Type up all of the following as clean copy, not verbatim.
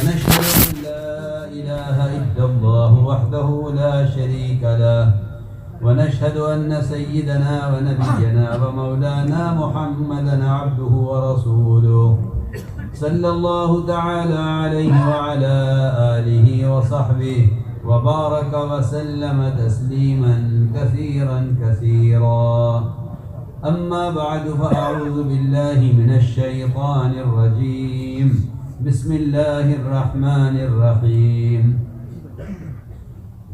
ونشهد أن لا إله إلا الله وحده لا شريك له ونشهد أن سيدنا ونبينا ومولانا محمدا عبده ورسوله صلى الله تعالى عليه وعلى آله وصحبه وبارك وسلم تسليما كثيرا كثيرا. أما بعد فأعوذ بالله من الشيطان الرجيم. بسم الله الرحمن الرحيم.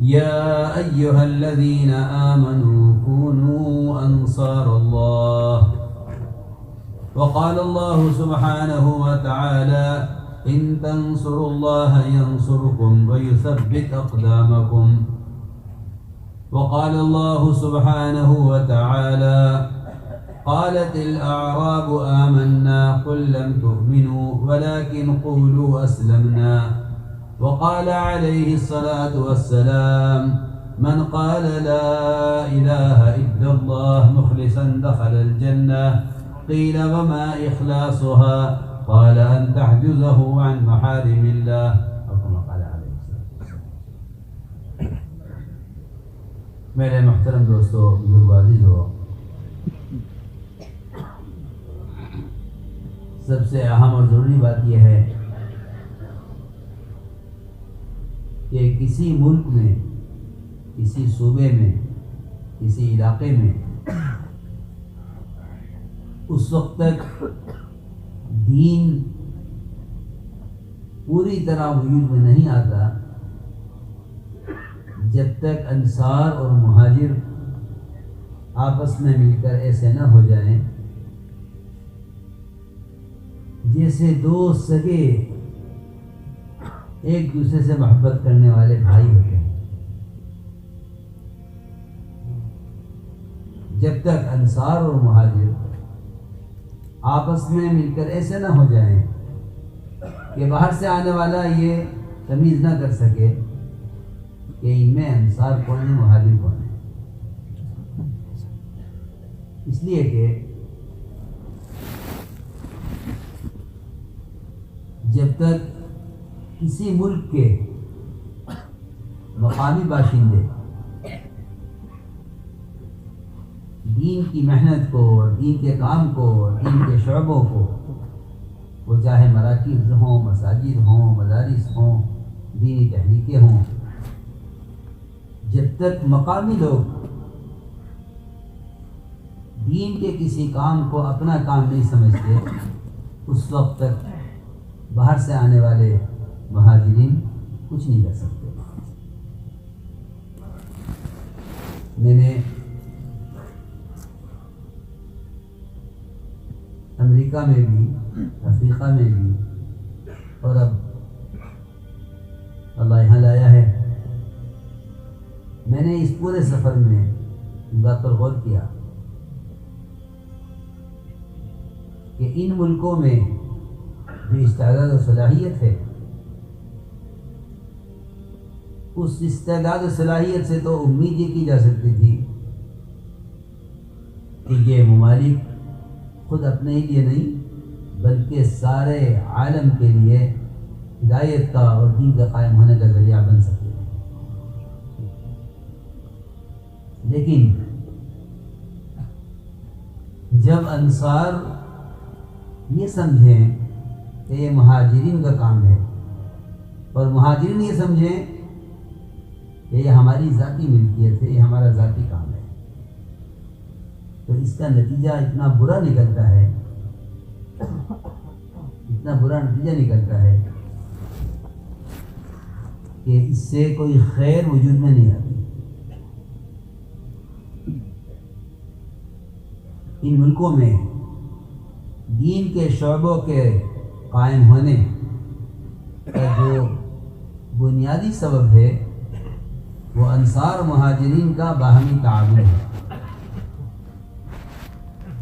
يا أيها الذين آمنوا كونوا أنصار الله. وقال الله سبحانه وتعالى إن تنصروا الله ينصركم ويثبت أقدامكم. وقال الله سبحانه وتعالى قالت الأعراب آمنا قل لم تؤمنوا ولكن قولوا أسلمنا. وقال عليه الصلاة والسلام من قال لا إله إلا الله مخلصا دخل الجنة. قيل وما إخلاصها؟ قال أن تحجزه عن محارم الله. میرے محترم دوستو، بزرگ عزیزو، سب سے اہم اور ضروری بات یہ ہے کہ کسی ملک میں، کسی صوبے میں، کسی علاقے میں اس وقت تک دین پوری طرح وجود میں نہیں آتا جب تک انصار اور مہاجر آپس میں مل کر ایسے نہ ہو جائیں جیسے دو سگے ایک دوسرے سے محبت کرنے والے بھائی ہوتے ہیں. جب تک انصار اور مہاجر آپس میں مل کر ایسے نہ ہو جائیں کہ باہر سے آنے والا یہ تمیز نہ کر سکے کہ ان میں انصار کون ہے، مہاجر کون ہے. اس لیے کہ جب تک کسی ملک کے مقامی باشندے دین کی محنت کو، دین کے کام کو، دین کے شعبوں کو، وہ چاہے مراکز ہوں، مساجد ہوں، مدارس ہوں، دینی تحریکیں ہوں، جب تک مقامی لوگ دین کے کسی کام کو اپنا کام نہیں سمجھتے، اس وقت تک باہر سے آنے والے مہاجرین کچھ نہیں کر سکتے. میں نے امریکہ میں بھی، افریقہ میں بھی، اور اب اللہ یہاں لایا ہے، میں نے اس پورے سفر میں اس بات پر غور کیا کہ ان ملکوں میں جو استعداد و صلاحیت ہے، اس استعداد و صلاحیت سے تو امید یہ کی جا سکتی تھی کہ یہ ممالک خود اپنے ہی لیے نہیں بلکہ سارے عالم کے لیے ہدایت کا اور دین کا قائم ہونے کا ذریعہ بن سکتے ہیں. لیکن جب انصار یہ سمجھیں کہ یہ مہاجرین کا کام ہے اور مہاجرین یہ سمجھیں کہ یہ ہماری ذاتی ملکیت ہے، یہ ہمارا ذاتی کام ہے، تو اس کا نتیجہ اتنا برا نکلتا ہے، اتنا برا نتیجہ نکلتا ہے کہ اس سے کوئی خیر وجود میں نہیں آتی. ان ملکوں میں دین کے شعبوں کے قائم ہونے کا جو بنیادی سبب ہے وہ انصار و مہاجرین کا باہمی تعاون ہے.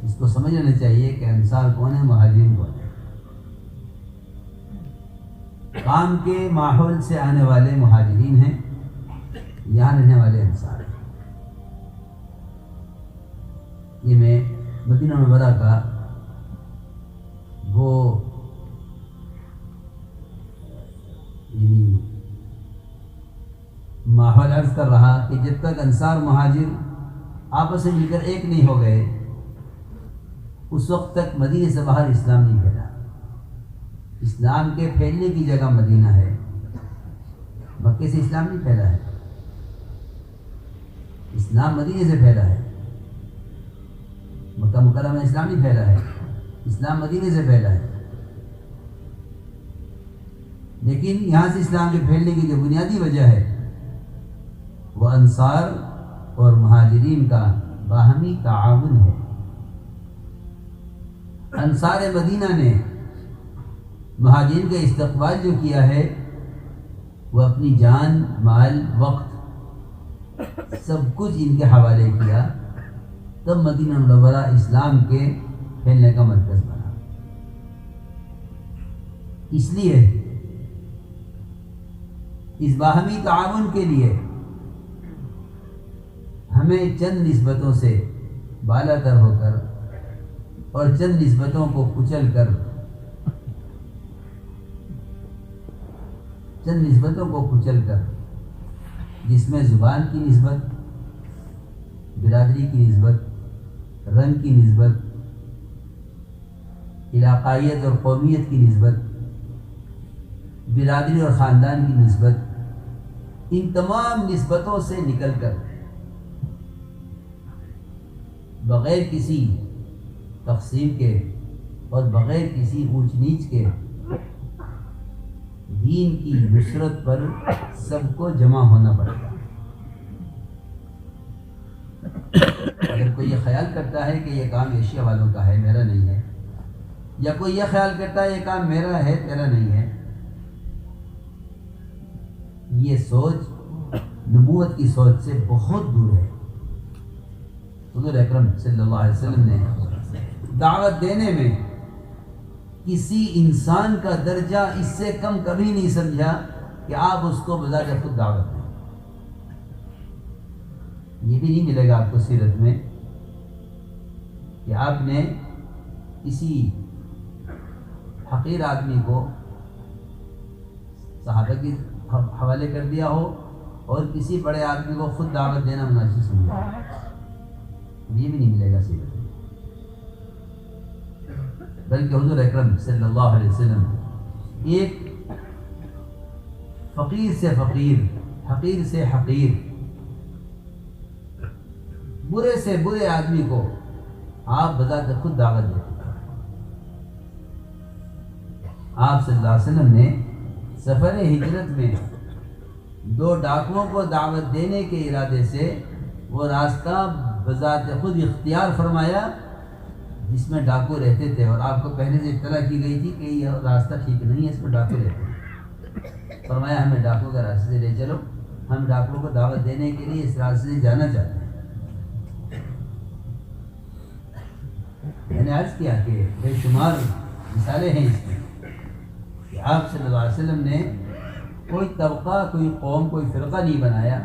اس کو سمجھ لینا چاہیے کہ انصار کون ہے، مہاجرین کون ہے. کام کے ماحول سے آنے والے مہاجرین ہیں، یہاں رہنے والے انصار ہیں. یہ میں مدینہ منورہ کا وہ ماحول عرض کر رہا کہ جب تک انصار مہاجر آپس میں مل کر ایک نہیں ہو گئے اس وقت تک مدینے سے باہر اسلام نہیں پھیلا۔ اسلام کے پھیلنے کی جگہ مدینہ ہے، مکے سے اسلام نہیں پھیلا ہے، اسلام مدینے سے پھیلا ہے۔ مکہ مکرمہ میں اسلام نہیں پھیلا ہے، اسلام مدینے سے پھیلا ہے۔ لیکن یہاں سے اسلام کے پھیلنے کی جو بنیادی وجہ ہے وہ انصار اور مہاجرین کا باہمی تعاون ہے۔ انصار مدینہ نے مہاجرین کا استقبال جو کیا ہے وہ اپنی جان، مال، وقت سب کچھ ان کے حوالے کیا، تب مدینہ منورہ اسلام کے پھیلنے کا مرکز بنا۔ اس لیے اس باہمی تعاون کے لیے ہمیں چند نسبتوں سے بالا تر ہو کر اور چند نسبتوں کو کچل کر، چند نسبتوں کو کچل کر، جس میں زبان کی نسبت، برادری کی نسبت، رنگ کی نسبت، علاقائیت اور قومیت کی نسبت، برادری اور خاندان کی نسبت، ان تمام نسبتوں سے نکل کر بغیر کسی تقسیم کے اور بغیر کسی اونچ نیچ کے دین کی نصرت پر سب کو جمع ہونا پڑتا ہے۔ اگر کوئی یہ خیال کرتا ہے کہ یہ کام ایشیا والوں کا ہے، میرا نہیں ہے، یا کوئی یہ خیال کرتا ہے یہ کام میرا ہے، تیرا نہیں ہے، یہ سوچ نبوت کی سوچ سے بہت دور ہے۔ حضور اکرم صلی اللہ علیہ وسلم نے دعوت دینے میں کسی انسان کا درجہ اس سے کم کبھی نہیں سمجھا کہ آپ اس کو بذات خود دعوت دیں۔ یہ بھی نہیں ملے گا آپ کو سیرت میں کہ آپ نے کسی حقیر آدمی کو صحابہ کے حوالے کر دیا ہو اور کسی بڑے آدمی کو خود دعوت دینا مناسب سمجھا، یہ بھی نہیں ملے گا سیرت میں۔ بلکہ حضور اکرم صلی اللہ علیہ وسلم ایک فقیر سے فقیر، حقیر سے حقیر، برے سے برے آدمی کو آپ بذات خود دعوت دیتے تھے۔ آپ صلی اللہ علیہ وسلم نے سفر ہجرت میں 2 ڈاکوؤں کو دعوت دینے کے ارادے سے وہ راستہ بذات خود اختیار فرمایا جس میں ڈاکو رہتے تھے، اور آپ کو پہلے سے اطلاع کی گئی تھی کہ یہ راستہ ٹھیک نہیں ہے، اس میں ڈاکو رہتے ہیں۔ فرمایا ہمیں ڈاکو کا راستے سے لے چلو، ہم ڈاکو کو دعوت دینے کے لیے اس راستے سے جانا چاہتے ہیں۔ میں نے عرض کیا کہ بے شمار مثالیں ہیں اس میں کہ آپ صلی اللہ علیہ وسلم نے کوئی طبقہ، کوئی قوم، کوئی فرقہ نہیں بنایا،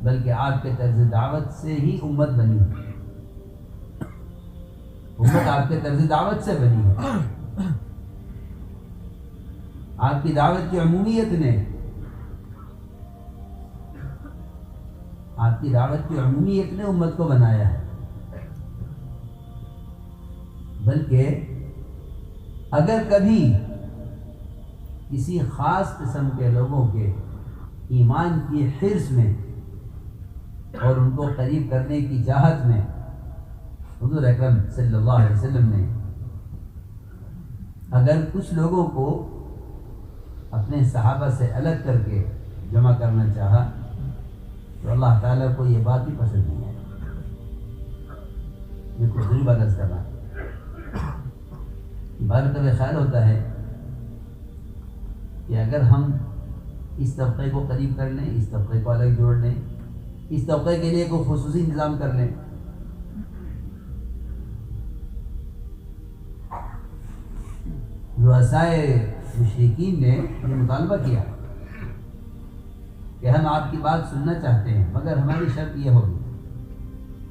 بلکہ آپ کے طرز دعوت سے ہی امت بنی ہے۔ امت آپ کے طرز دعوت سے بنی ہے۔ آپ کی دعوت کی عمومیت نے، آپ کی دعوت کی عمومیت نے امت کو بنایا ہے۔ بلکہ اگر کبھی کسی خاص قسم کے لوگوں کے ایمان کی حرص میں اور ان کو قریب کرنے کی چاہت میں حضور اکرم صلی اللہ علیہ وسلم نے اگر کچھ لوگوں کو اپنے صحابہ سے الگ کر کے جمع کرنا چاہا تو اللہ تعالیٰ کو یہ بات بھی پسند نہیں ہے۔ یہ کچھ ضروری بات کر رہا بھارت میں خیال ہوتا ہے کہ اگر ہم اس طبقے کو قریب کر لیں، اس طبقے کو الگ جوڑ لیں، اس طبقے کے لیے کوئی خصوصی انتظام کر لیں، رؤسائے مشرکین نے یہ مطالبہ کیا کہ ہم آپ کی بات سننا چاہتے ہیں، مگر ہماری شرط یہ ہوگی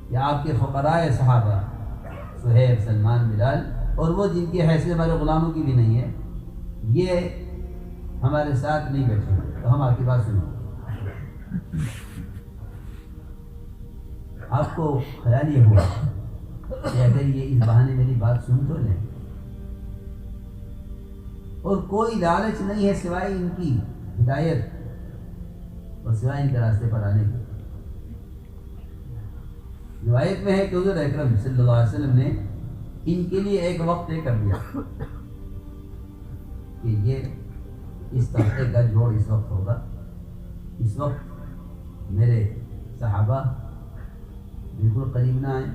کہ آپ کے فقراء صحابہ صہیب، سلمان، بلال اور وہ جن کی حیثیت ہمارے غلاموں کی بھی نہیں ہے، یہ ہمارے ساتھ نہیں بیٹھیں گے تو ہم آپ کی بات سنیں گے۔ آپ کو خیال یہ ہوا کہ اگر یہ اس بہانے میری بات سن تو لیں، اور کوئی لالچ نہیں ہے سوائے ان کی ہدایت اور سوائے ان کے راستے پر آنے کی۔ روایت میں ہے کہ حضور اکرم صلی اللہ علیہ وسلم نے ان کے لیے ایک وقت طے کر دیا کہ یہ اس طبقے کا جوڑ اس وقت ہوگا، اس وقت میرے صحابہ بالکل قریب نہ آئیں،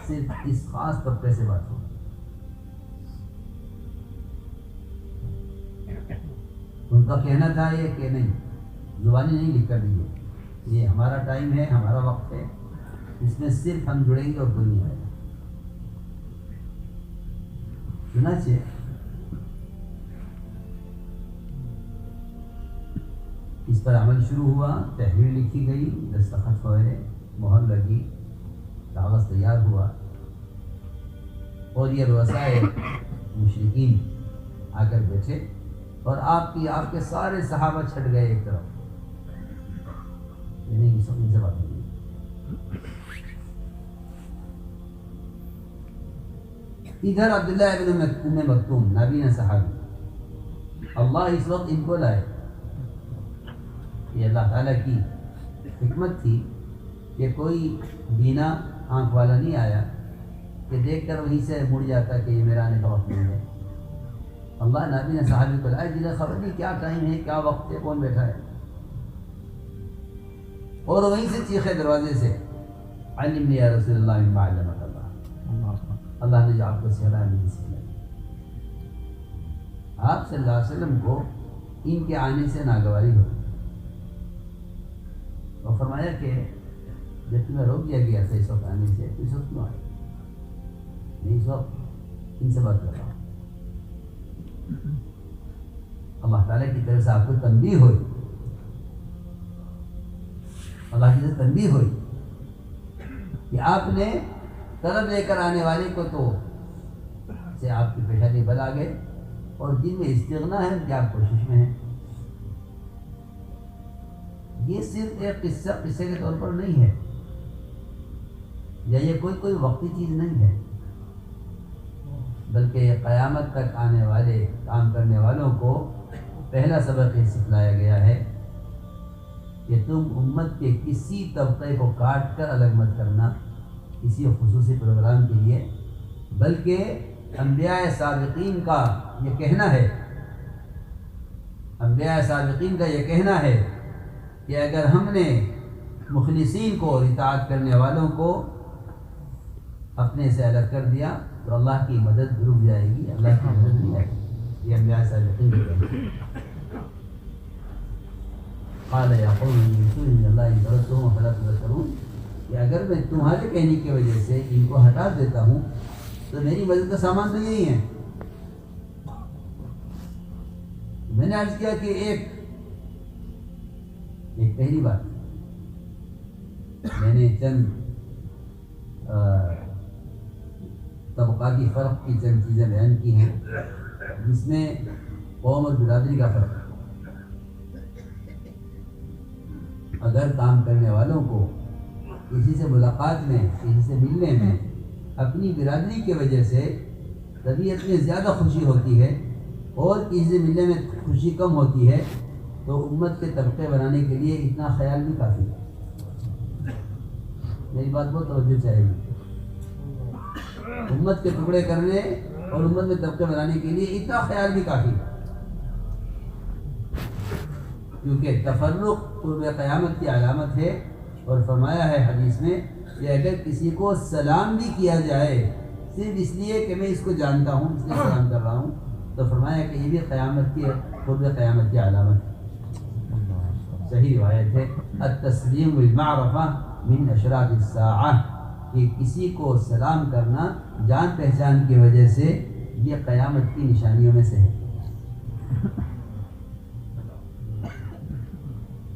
صرف اس خاص طبقے سے بات ہوگی۔ ان کا کہنا تھا یہ کہ نہیں، زبانی نہیں لکھ کر دیجیے، یہ ہمارا ٹائم ہے، ہمارا وقت ہے، اس میں صرف ہم جڑیں گے اور کوئی نہیں آئے گا۔ چنانچہ اس پر عمل شروع ہوا، تحریر لکھی گئی، دستخط ہوئے، مہر لگی، کاغذ تیار ہوا، اور یہ رؤسائے مشرکین آ کر بیٹھے، اور آپ کے سارے صحابہ چھٹ گئے ایک طرف، یعنی ان سے بات نہیں۔ ادھر عبداللہ ابن ام مکتوم نابینا صحابی، اللہ اس وقت ان کو لائے، یہ اللہ تعالیٰ کی حکمت تھی کہ کوئی بینا آنکھ والا نہیں آیا کہ دیکھ کر وہیں سے مڑ جاتا کہ یہ میرا آنے کا وقت نہیں ہے۔ اللہ نابینا صحابی کو لائے جنہیں خبر نہیں کیا ٹائم ہے، کیا وقت ہے، کون بیٹھا ہے، اور وہیں سے چیخے دروازے سے، علمنی یا رسول اللہ مما علمک اللہ، اللہ نے جو آپ کو سکھلایا مجھے سکھلایا۔ آپ صلی اللہ علیہ وسلم کو ان کے آنے سے ناگواری ہوئی، اور فرمایا کہ جب تمہیں روک دیا گیا تھا اس وقت آنے سے، تو اس وقت کیوں آئے؟ میں اس وقت ان سے بات کر رہا ہوں۔ اللہ تعالیٰ کی طرف سے آپ کو تنبیہ ہوئی، اللہ کی طرف سے تنبیہ ہوئی کہ آپ نے طلب لے کر آنے والے کو تو سے آپ کی پیشانی بل آ گئے، اور جن میں استغنا ہے ان کی آپ کوشش میں ہیں۔ یہ صرف ایک قصے کے طور پر نہیں ہے، یا یہ کوئی وقتی چیز نہیں ہے، بلکہ یہ قیامت تک آنے والے کام کرنے والوں کو پہلا سبق یہ سکھلایا گیا ہے کہ تم امت کے کسی طبقے کو کاٹ کر الگ مت کرنا کسی خصوصی پروگرام کے لیے، بلکہ انبیاء سابقین کا یہ کہنا ہے، انبیاء سابقین کا یہ کہنا ہے کہ اگر ہم نے مخلصین کو اور اطاعت کرنے والوں کو اپنے سے الگ کر دیا تو اللہ کی مدد رک جائے گی، اللہ کی مدد نہیں آئے گی۔ یہ انبیاء صادقین کے کہنا ہے۔ قال یا قوم ان اللہ ضرورتہم فلا تذکرون، کہ اگر میں تمہارے کہنے کی وجہ سے ان کو ہٹا دیتا ہوں تو میری مدد کا سامان تو یہی ہے۔ میں نے عرض کیا کہ ایک پہلی بات میں نے چند طبقاتی فرق کی چند چیزیں بیان کی ہیں، جس میں قوم اور برادری کا فرق ہے۔ اگر کام کرنے والوں کو کسی سے ملاقات میں، کسی سے ملنے میں اپنی برادری کی وجہ سے طبیعت میں زیادہ خوشی ہوتی ہے اور کسی سے ملنے میں خوشی کم ہوتی ہے، تو امت کے طبقے بنانے کے لیے اتنا خیال بھی کافی ہے۔ میری بات بہت توجہ چاہیے گی۔ امت کے ٹکڑے کرنے اور امت میں طبقے بنانے کے لیے اتنا خیال بھی کافی ہے، کیونکہ تفرق قرب قیامت کی علامت ہے، اور فرمایا ہے حدیث میں کہ اگر کسی کو سلام بھی کیا جائے صرف اس لیے کہ میں اس کو جانتا ہوں اس لیے سلام کر رہا ہوں، تو فرمایا کہ یہ بھی قیامت کی قرب قیامت کی علامت ہے۔ صحیح روایت ہے، التسلیم بالمعرفہ من اشراط الساعہ، کہ کسی کو سلام کرنا جان پہچان کی وجہ سے یہ قیامت کی نشانیوں میں سے ہے۔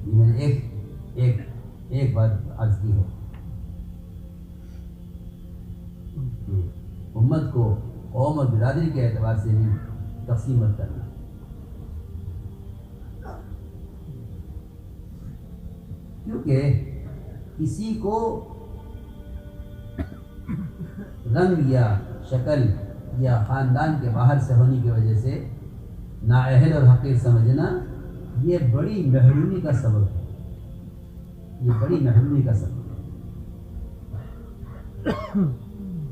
میں نے ایک بات عرض کی ہے، امت کو قوم اور برادری کے اعتبار سے بھی تقسیم مت کرنا۔ کیونکہ کسی کو رنگ یا شکل یا خاندان کے باہر سے ہونے کی وجہ سے نااہل اور حقیر سمجھنا یہ بڑی محرومی کا سبب ہے، یہ بڑی محرومی کا سبب ہے۔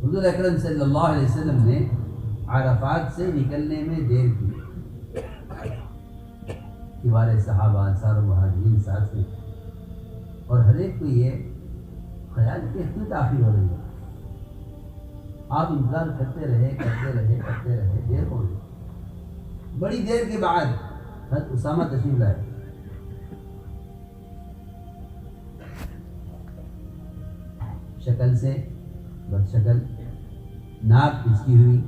حضور اکرم صلی اللہ علیہ وسلم نے عرفات سے نکلنے میں دیر کی، کبار صحابہ انصار و مہاجرین ساتھ تھے، اور ہر ایک کو یہ خیال کہ کیوں تاخیر ہو رہی ہے، آپ انتظار کرتے رہے، دیر ہو گئی۔ بڑی دیر کے بعد حضرت اسامہ تشریف لائے، شکل سے بد شکل، ناک پھسکی ہوئی،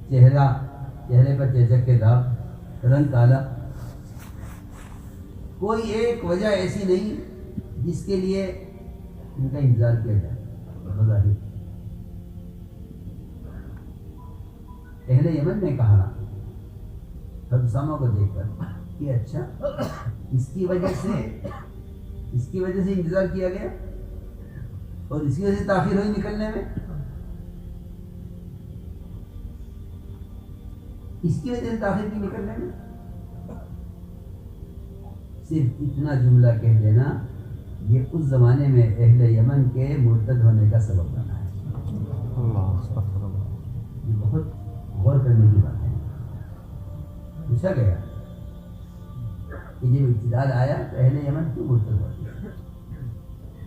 چہرے پر چیچک کے داغ، رنگ کالا، کوئی ایک وجہ ایسی نہیں جس کے لیے ان کا انتظار کیا جائے۔ بظاہر اہل یمن نے کہا حضرت اسامہ کو دیکھ کر کہ اچھا اس کی وجہ سے انتظار کیا گیا اور اس کی وجہ سے تاخیر ہوئی نکلنے میں، اس کی وجہ سے تاخیر کی نکلنے میں۔ صرف اتنا جملہ کہہ دینا یہ اس زمانے میں اہل یمن کے مرتد ہونے کا سبب بنا ہے۔ یہ بہت غور کرنے کی بات ہے۔ پوچھا گیا کہ جب اعتدال آیا تو اہل یمن کیوں مرتد ہوتے،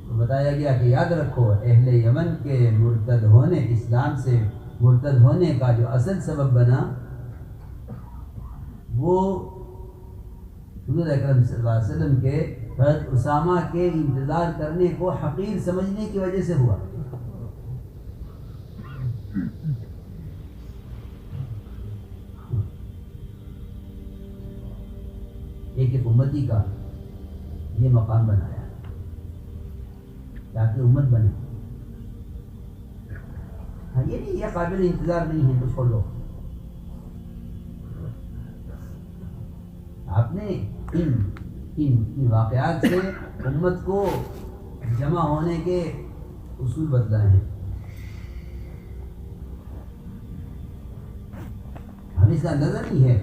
تو بتایا گیا کہ یاد رکھو اہل یمن کے مرتد ہونے، اسلام سے مرتد ہونے کا جو اصل سبب بنا وہ حضور اکرم صلی اللہ علیہ وسلم کے حضرت اسامہ کے انتظار کرنے کو حقیر سمجھنے کی وجہ سے ہوا۔ ایک امتی کا یہ مقام بنایا تاکہ امت بنے۔ ہاں یہ نہیں، یہ قابل انتظار نہیں ہے تو چھوڑ دو۔ آپ نے ان واقعات سے امت کو جمع ہونے کے اصول بدلائے ہیں۔ ہمیں اس کا اندازہ نہیں ہے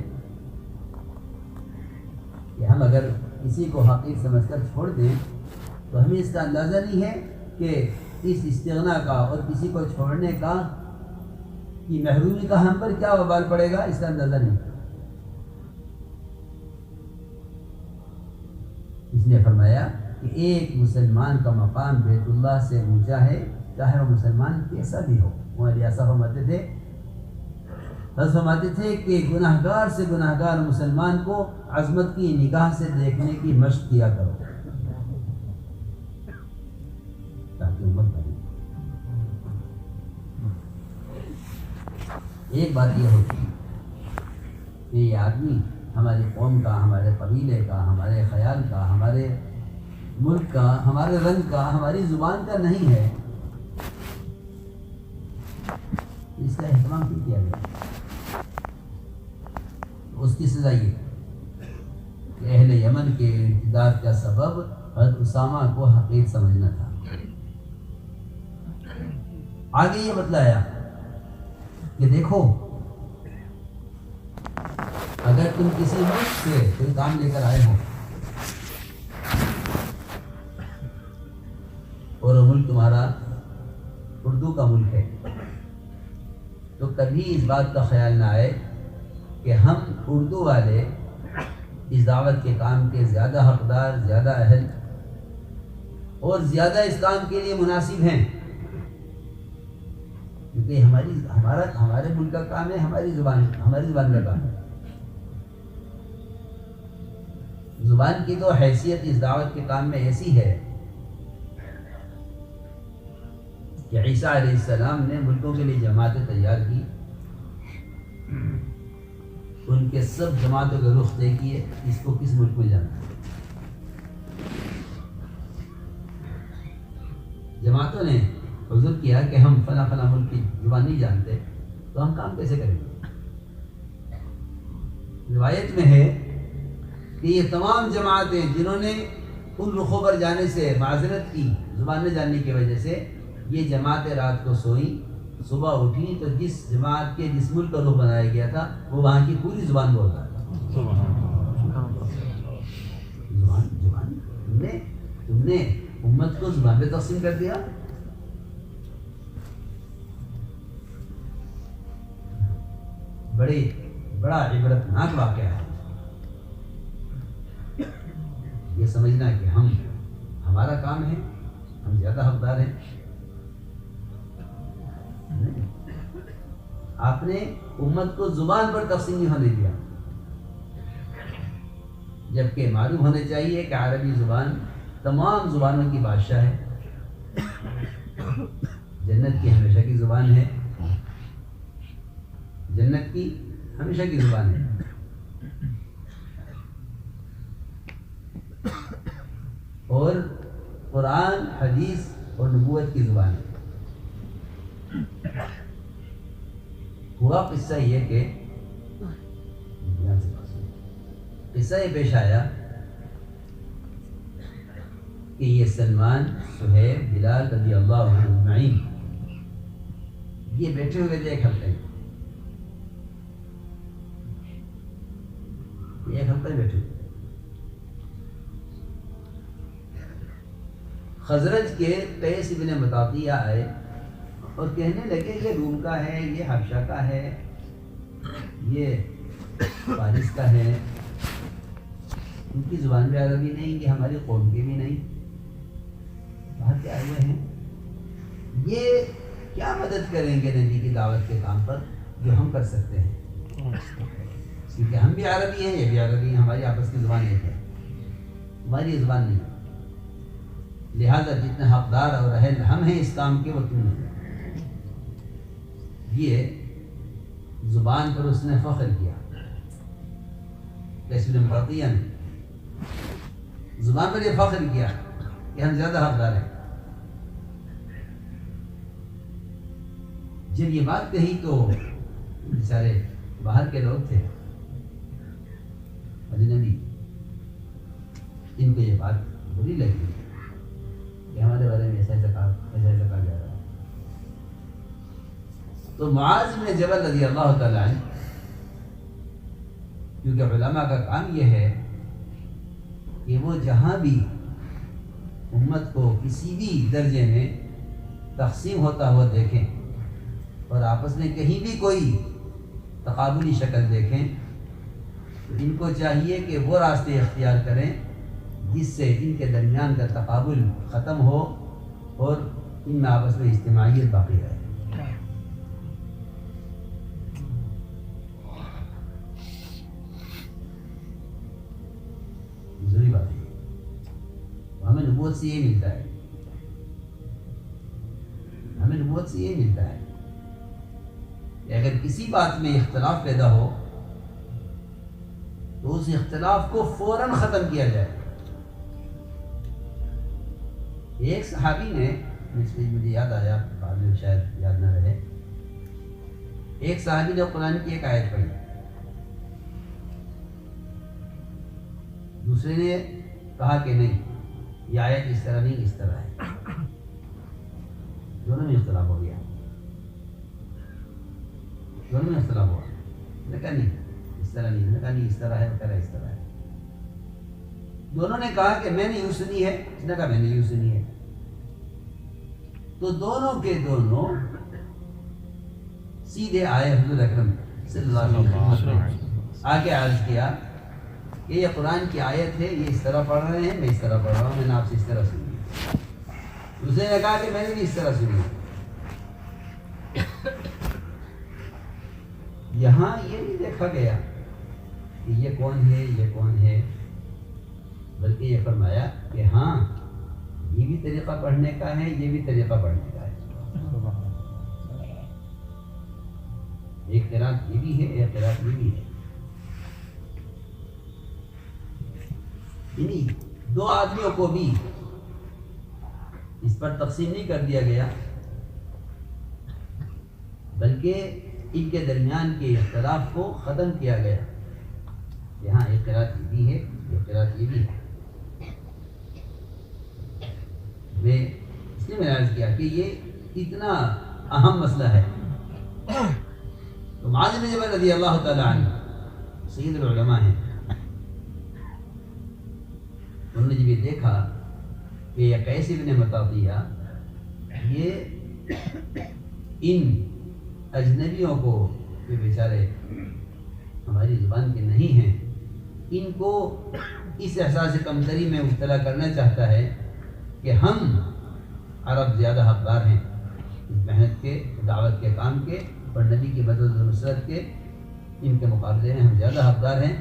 کہ ہم اگر کسی کو حقیق سمجھ کر چھوڑ دیں تو ہمیں اس کا اندازہ نہیں ہے کہ اس استغنا کا اور کسی کو چھوڑنے کا کی محرومی کا ہم پر کیا وبال پڑے گا، اس کا اندازہ نہیں۔ اس نے فرمایا کہ ایک مسلمان کا مقام بیت اللہ سے اونچا ہے، چاہے وہ مسلمان کیسا بھی ہو۔ وہ ایسا فرماتے تھے کہ گناہ گار سے گناہ گار مسلمان کو عظمت کی نگاہ سے دیکھنے کی مشق کیا کرو تاکہ امت بنے۔ ایک بات یہ ہوتی کہ یہ آدمی ہماری قوم کا، ہمارے قبیلے کا، ہمارے خیال کا، ہمارے ملک کا، ہمارے رنگ کا، ہماری زبان کا نہیں ہے، اس کا اہتمام کیوں کیا گیا؟ اس کی سزا یہ کہ اہل یمن کے ارتداد کا سبب حضرت اسامہ کو حقیر سمجھنا تھا۔ آگے یہ بتلایا کہ دیکھو اگر تم کسی ملک سے کوئی کام لے کر آئے ہو اور وہ ملک تمہارا اردو کا ملک ہے تو کبھی اس بات کا خیال نہ آئے کہ ہم اردو والے اس دعوت کے کام کے زیادہ حقدار، زیادہ اہل اور زیادہ اس کام کے لیے مناسب ہیں، کیونکہ ہمارے ملک کا کام ہے، ہماری زبان کا کام ہے۔ زبان کی تو حیثیت اس دعوت کے کام میں ایسی ہے کہ عیسیٰ علیہ السلام نے ملکوں کے لیے جماعتیں تیار کی، ان کے سب جماعتوں کے رخ دیکھیے اس کو کس ملک میں جانا ہے۔ جماعتوں نے حضور کیا کہ ہم فلاں فلاں ملک کی زبان نہیں جانتے تو ہم کام کیسے کریں گے؟ روایت میں ہے کہ یہ تمام جماعتیں جنہوں نے ان رخوں پر جانے سے معذرت کی، زبان نہ جاننے کی وجہ سے یہ جماعتیں رات کو سوئیں، صبح اٹھی تو جس جماعت کے جس ملک کا رخ بنایا گیا تھا وہ وہاں کی پوری زبان بول رہا تھا۔ زبان تم نے امت کو زبان پہ تقسیم کر دیا۔ بڑا عبرتناک واقعہ ہے یہ سمجھنا کہ ہمارا کام ہے، ہم زیادہ حقدار ہیں۔ آپ نے امت کو زبان پر تقسیم نہیں ہونے دیا، جبکہ معلوم ہونا چاہیے کہ عربی زبان تمام زبانوں کی بادشاہ ہے، جنت کی ہمیشہ کی زبان ہے، جنت کی ہمیشہ کی زبان ہے۔ اور قرآن، حدیث اور نبوت کی زبان ہے۔ ہوا قصہ یہ کہ قصہ یہ پیش آیا کہ یہ سلمان، صہیب، بلال رضی اللہ عنہ اجمعین یہ بیٹھے ہوئے تھے ایک ہفتے بیٹھے ہوئے۔ خزرج کے قیس بن مطاطیہ آئے اور کہنے لگے یہ روم کا ہے، یہ حبشہ کا ہے، یہ فارس کا ہے، ان کی زبان بھی عربی نہیں، یہ ہماری قوم کی بھی نہیں، باہر کے آئے ہوئے ہیں، یہ کیا مدد کریں گے نبی کی دعوت کے کام پر جو ہم کر سکتے ہیں؟ کیونکہ ہم بھی عربی ہیں، یہ بھی عربی ہیں، ہماری آپس کی زبان ایک ہے، ہماری یہ زبان نہیں، لہذا جتنے حقدار اور اہل ہم ہیں اس کام کے وہ تم نہیں۔ یہ زبان پر اس نے فخر کیا، قیس بن مطاطیہ نے زبان پر یہ فخر کیا کہ ہم زیادہ حقدار ہیں۔ جب یہ بات کہی تو بیچارے باہر کے لوگ تھے، اجنبی، ان کو یہ بات بری لگی کہ ہمارے بارے میں ایسا کہا جا رہا ہے۔ تو معاذ بن جبل رضی اللہ تعالیٰ عنہ، کیونکہ علماء کا کام یہ ہے کہ وہ جہاں بھی امت کو کسی بھی درجے میں تقسیم ہوتا ہوا دیکھیں اور آپس میں کہیں بھی کوئی تقابلی شکل دیکھیں تو ان کو چاہیے کہ وہ راستے اختیار کریں جس سے ان کے درمیان کا تقابل ختم ہو اور ان میں آپس میں اجتماعیت باقی رہے۔ ضروری بات ہے، ہمیں نبوت سے یہ ملتا ہے، ہمیں نبوت سے یہ ملتا ہے کہ اگر کسی بات میں اختلاف پیدا ہو تو اس اختلاف کو فوراً ختم کیا جائے۔ ایک صحابی نے، اس میں مجھے یاد آیا، بعد میں شاید یاد نہ رہے، ایک صحابی نے قرآن کی ایک آیت پڑھی، دوسرے نے کہا کہ نہیں یہ آیت اس طرح نہیں اس طرح ہے، دونوں میں اختلاف ہو گیا، دونوں میں اختلاف ہوا، نے کہا نہیں اس طرح نہیں، نے کہا نہیں اس طرح ہے، کہا اس طرح ہے، دونوں نے کہا کہ میں نے یوں سنی ہے، اس نے کہا میں نے یوں سنی ہے، تو دونوں کے دونوں سیدھے آئے حضور اکرم صلی اللہ علیہ وسلم، آگے عرض کیا کہ یہ قرآن کی آیت ہے، یہ اس طرح پڑھ رہے ہیں، میں اس طرح پڑھ رہا ہوں، میں نے آپ سے اس طرح سنی ہے۔ دوسرے نے کہا کہ میں نے بھی اس طرح سنی ہے۔ یہاں یہ نہیں دیکھا گیا کہ یہ کون ہے یہ کون ہے، بلکہ یہ فرمایا کہ ہاں یہ بھی طریقہ پڑھنے کا ہے، یہ بھی طریقہ پڑھنے کا ہے، ایک قرات یہ بھی ہے، ایک قرات یہ بھی ہے، یعنی دو آدمیوں کو بھی اس پر تقسیم نہیں کر دیا گیا، بلکہ ان کے درمیان کے اختلاف کو ختم کیا گیا۔ یہاں ایک قرات یہ بھی ہے، ایک قرات یہ بھی ہے۔ کہ یہ اتنا اہم مسئلہ ہے. تو معاذ بن جبل رضی اللہ تعالیٰ عنہ سید العلماء ہیں، انہوں نے جب یہ دیکھا کہ یہ قیس بن مطاطیہ یہ ان اجنبیوں کو، یہ بیچارے ہماری زبان کے نہیں ہیں، ان کو اس احساس کمتری میں مبتلا کرنا چاہتا ہے کہ ہم عرب زیادہ حقدار ہیں اس محنت کے، دعوت کے کام کے اور نبی کی مدد و نصرت کے، ان کے مقابلے میں ہم زیادہ حقدار ہیں.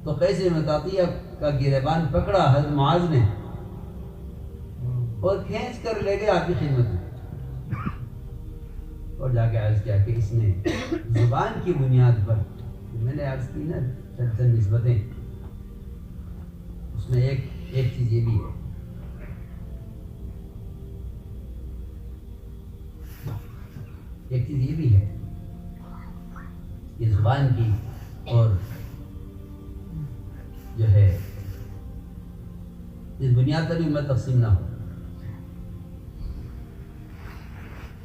تو قیس بن مطاطیہ کا گریبان پکڑا حضرت معاذ نے اور کھینچ کر لے گئے آپ کی خدمت میں، اور جا کے عرض کیا کہ اس نے زبان کی بنیاد پر، میں نے عرض کی نا چند نسبتیں، اس میں ایک چیز یہ بھی ہے، ایک چیز یہ بھی ہے کہ زبان کی اور جو ہے اس بنیاد پر بھی امت تقسیم نہ ہو.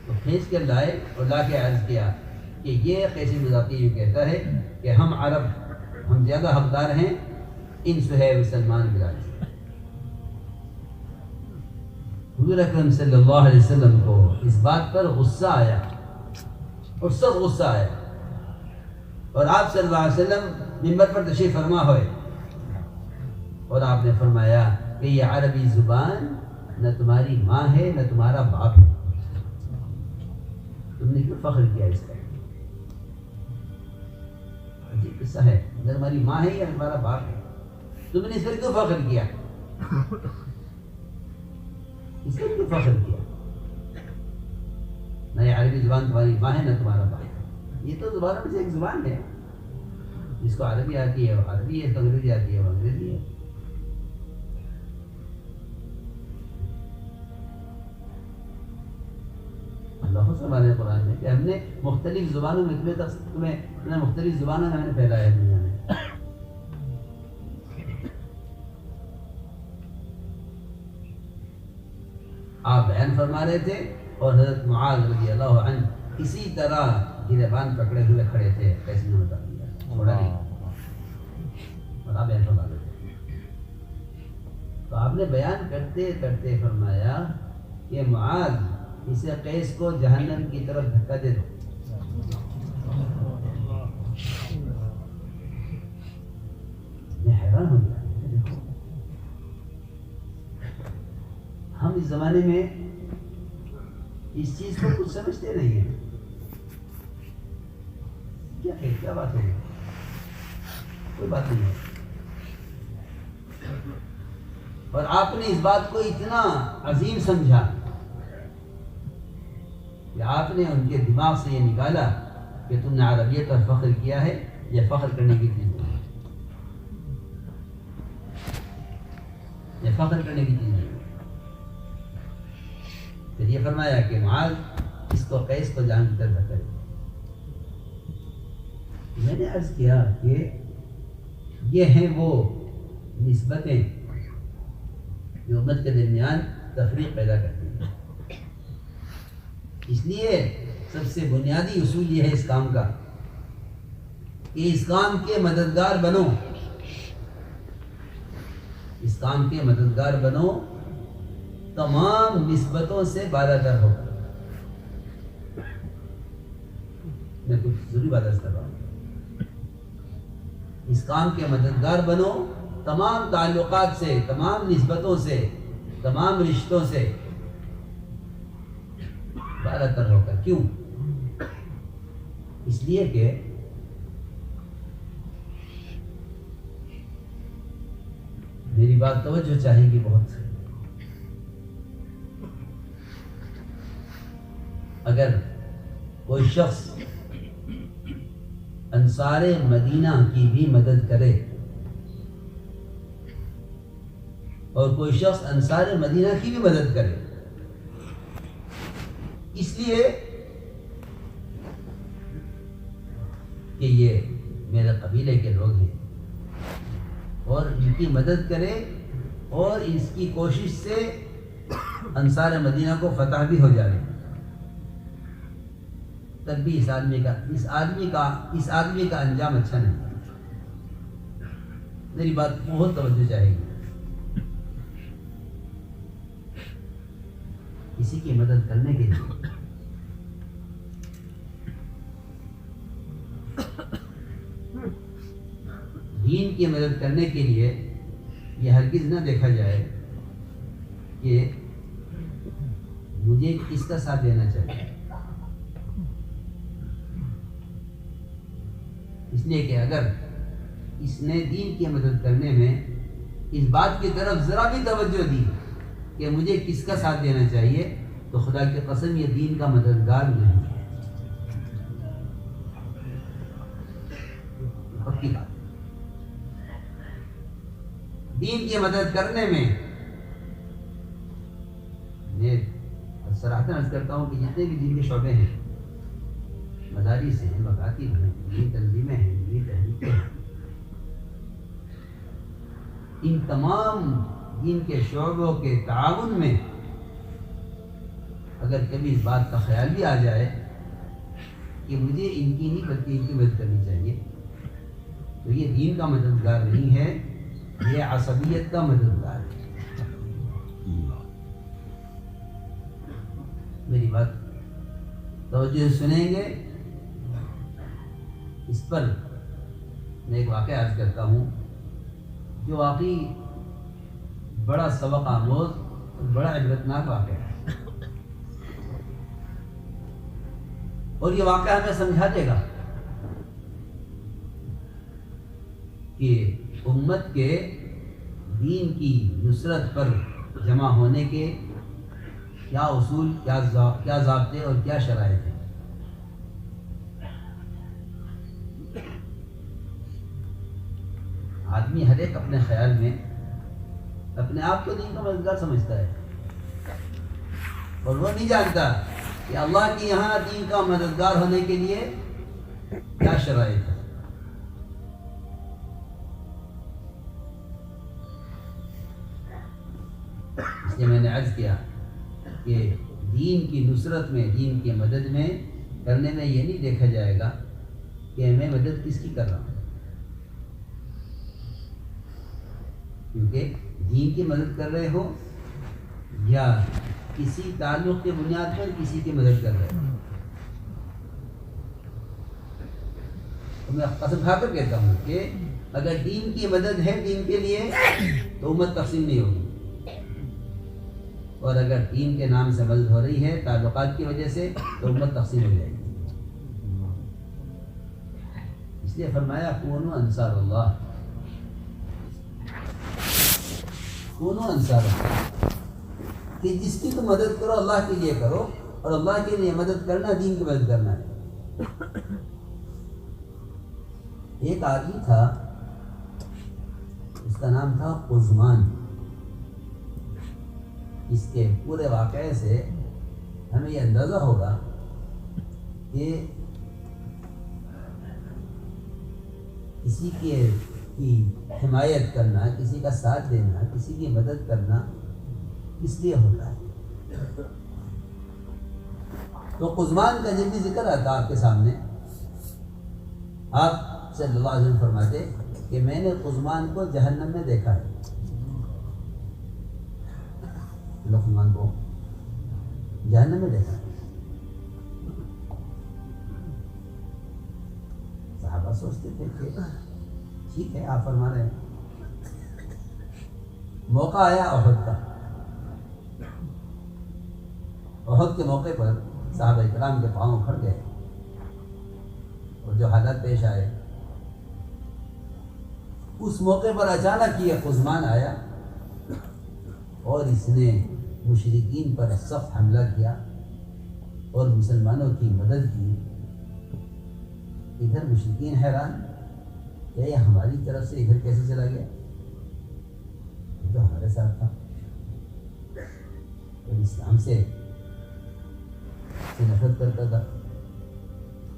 تو کھینچ کر لائے اور لا کے عرض کیا کہ یہ قیس مطاطیہ یوں کہتا ہے کہ ہم عرب، ہم زیادہ حقدار ہیں ان صہیب سلمان بلال سے. حضور اکرم صلی اللہ علیہ وسلم کو اس بات پر غصہ آیا اور سب غصہ آیا، اور آپ صلی اللہ علیہ وسلم منبر پر تشریف فرما ہوئے اور آپ نے فرمایا کہ یہ عربی زبان نہ تمہاری ماں ہے نہ تمہارا باپ ہے، تم نے کیوں فخر کیا اس کا؟ عجیب قصہ ہے، نہ تمہاری ماں ہے یا تمہارا باپ ہے، تم نے اس پر کیوں فخر کیا؟ اس پر کیوں فخر کیا؟ نہ یہ عربی زبان تمہاری ماں ہے نہ تمہارا باپ ہے. یہ تو زبانوں میں سے ایک زبان ہے، جس کو عربی آتی ہے وہ عربی ہے، اس کو انگریزی آتی ہے وہ انگریزی ہے. اللہ سبحانہ قرآن میں کہ ہم نے مختلف زبانوں میں تمہیں مختلف زبانوں میں ہم نے پھیلایا ہے دنیا میں. آپ بیان فرما رہے تھے اور حضرت معاذ رضی اللہ عنہ اسی طرح گریبان پکڑے ہوئے کھڑے تھے، کیسے نے بتا دیا چھوڑا نہیں، اور آپ بیان فرما رہے تھے. تو آپ نے بیان کرتے کرتے فرمایا کہ معاذ اسے قیس کو جہنم کی طرف دھکا دے دو. میں حیران ہو گیا. دیکھو ہم اس زمانے میں اس چیز کو کچھ سمجھتے نہیں ہیں. کیا بات ہے؟ کوئی بات نہیں ہے. اور آپ نے اس بات کو اتنا عظیم سمجھا کہ آپ نے ان کے دماغ سے یہ نکالا کہ تم نے عربیت پر فخر کیا ہے، یہ فخر کرنے کی چیز نہیں، یہ فخر کرنے کی چیز نہیں. پھر یہ فرمایا کہ معاذ اس کو قیس کو جہنم کی طرف دھکا دے. میں نے عرض کیا کہ یہ ہیں وہ نسبتیں جو امت کے درمیان تفریق پیدا کرتی ہیں. اس لیے سب سے بنیادی اصول یہ ہے اس کام کا کہ اس کام کے مددگار بنو، اس کام کے مددگار بنو، تمام نسبتوں سے بالاتر ہو. میں کچھ ضروری بات کر رہا ہوں. اس کام کے مددگار بنو، تمام تعلقات سے، تمام نسبتوں سے، تمام رشتوں سے بالاتر ہو کر. کیوں؟ اس لیے کہ میری بات توجہ چاہے گی بہت. اگر کوئی شخص انصار مدینہ کی بھی مدد کرے اور کوئی شخص انصار مدینہ کی بھی مدد کرے، اس لیے کہ یہ میرے قبیلے کے لوگ ہیں، اور ان کی مدد کرے اور اس کی کوشش سے انصار مدینہ کو فتح بھی ہو جائے، تب بھی اس آدمی کا انجام اچھا نہیں۔ میری بات بہت توجہ چاہے گی۔ کسی کی مدد کرنے کے لیے دین کی مدد کرنے کے لیے یہ ہرگز نہ دیکھا جائے کہ مجھے کس کا ساتھ دینا چاہیے، اس لیے کہ اگر اس نے دین کی مدد کرنے میں اس بات کی طرف ذرا بھی توجہ دی کہ مجھے کس کا ساتھ دینا چاہیے، تو خدا کی قسم یہ دین کا مددگار نہیں ہے۔ پکی بات، دین کی مدد کرنے میں میں صراحتاً عرض کرتا ہوں کہ جتنے بھی دین کے شعبے ہیں، مدارس ہیں، مکاتب ہیں، دینی تنظیمیں ہیں، دینی تحریکیں ہیں، ان تمام دین کے شعبوں کے تعاون میں اگر کبھی اس بات کا خیال بھی آ جائے کہ مجھے ان کی نہیں بلکہ ان کی مدد کرنی چاہیے، تو یہ دین کا مددگار نہیں ہے، یہ عصبیت کا مددگار ہے۔ میری بات توجہ سنیں گے۔ اس پر میں ایک واقعہ عرض کرتا ہوں جو واقعی بڑا سبق آموز اور بڑا عبرتناک واقعہ ہے، اور یہ واقعہ ہمیں سمجھا دے گا کہ امت کے دین کی نصرت پر جمع ہونے کے کیا اصول، کیا ضابطے اور کیا شرائط ہیں۔ آدمی ہر ایک اپنے خیال میں اپنے آپ کو دین کا مددگار سمجھتا ہے، اور وہ نہیں جانتا کہ اللہ کی یہاں دین کا مددگار ہونے کے لیے کیا شرائط ہے۔ اس لیے میں نے عرض کیا کہ دین کی نصرت میں، دین کی مدد میں کرنے میں یہ نہیں دیکھا جائے گا کہ میں مدد کس کی کر رہا ہوں، کیونکہ دین کی مدد کر رہے ہو یا کسی تعلق کے بنیاد پر کسی کی مدد کر رہے ہو۔ تو میں قسم کھا کر کہتا ہوں کہ اگر دین کی مدد ہے دین کے لیے تو امت تقسیم نہیں ہوگی، اور اگر دین کے نام سے مدد ہو رہی ہے تعلقات کی وجہ سے تو امت تقسیم ہو جائے گی۔ اس لیے فرمایا کونوا انصار اللہ، کونوا انصار اللہ، کہ جس کی تم مدد کرو اللہ کے لیے کرو، اور اللہ کے لیے مدد کرنا دین کی مدد کرنا ہے۔ ایک آدمی تھا، اس کا نام تھا قزمان۔ اس کے پورے واقعے سے ہمیں یہ اندازہ ہوگا کہ کسی کی حمایت کرنا، کسی کا ساتھ دینا، کسی کی مدد کرنا اس لیے ہوتا ہے۔ تو قزمان کا جب بھی ذکر آتا آپ کے سامنے، آپ صلی اللہ علیہ وسلم فرماتے کہ میں نے قزمان کو جہنم میں دیکھا ہے۔ قزمان کو جہنم میں دیکھا ہے۔ صحابہ سوچتے تھے کہ ٹھیک ہے آپ فرما رہے ہیں۔ موقع آیا احد کا، احد کے موقع پر صحابہ اکرام کے پاؤں اکھڑ گئے، اور جو حالات پیش آئے اس موقع پر اچانک یہ قزمان آیا اور اس نے مشرکین پر سخت حملہ کیا اور مسلمانوں کی مدد کی۔ ادھر مشرکین حیران کہ یہ ہماری طرف سے ادھر کیسے چلا گیا، یہ تو ہمارے ساتھ تھا، اور اسلام سے نفرت کرتا تھا۔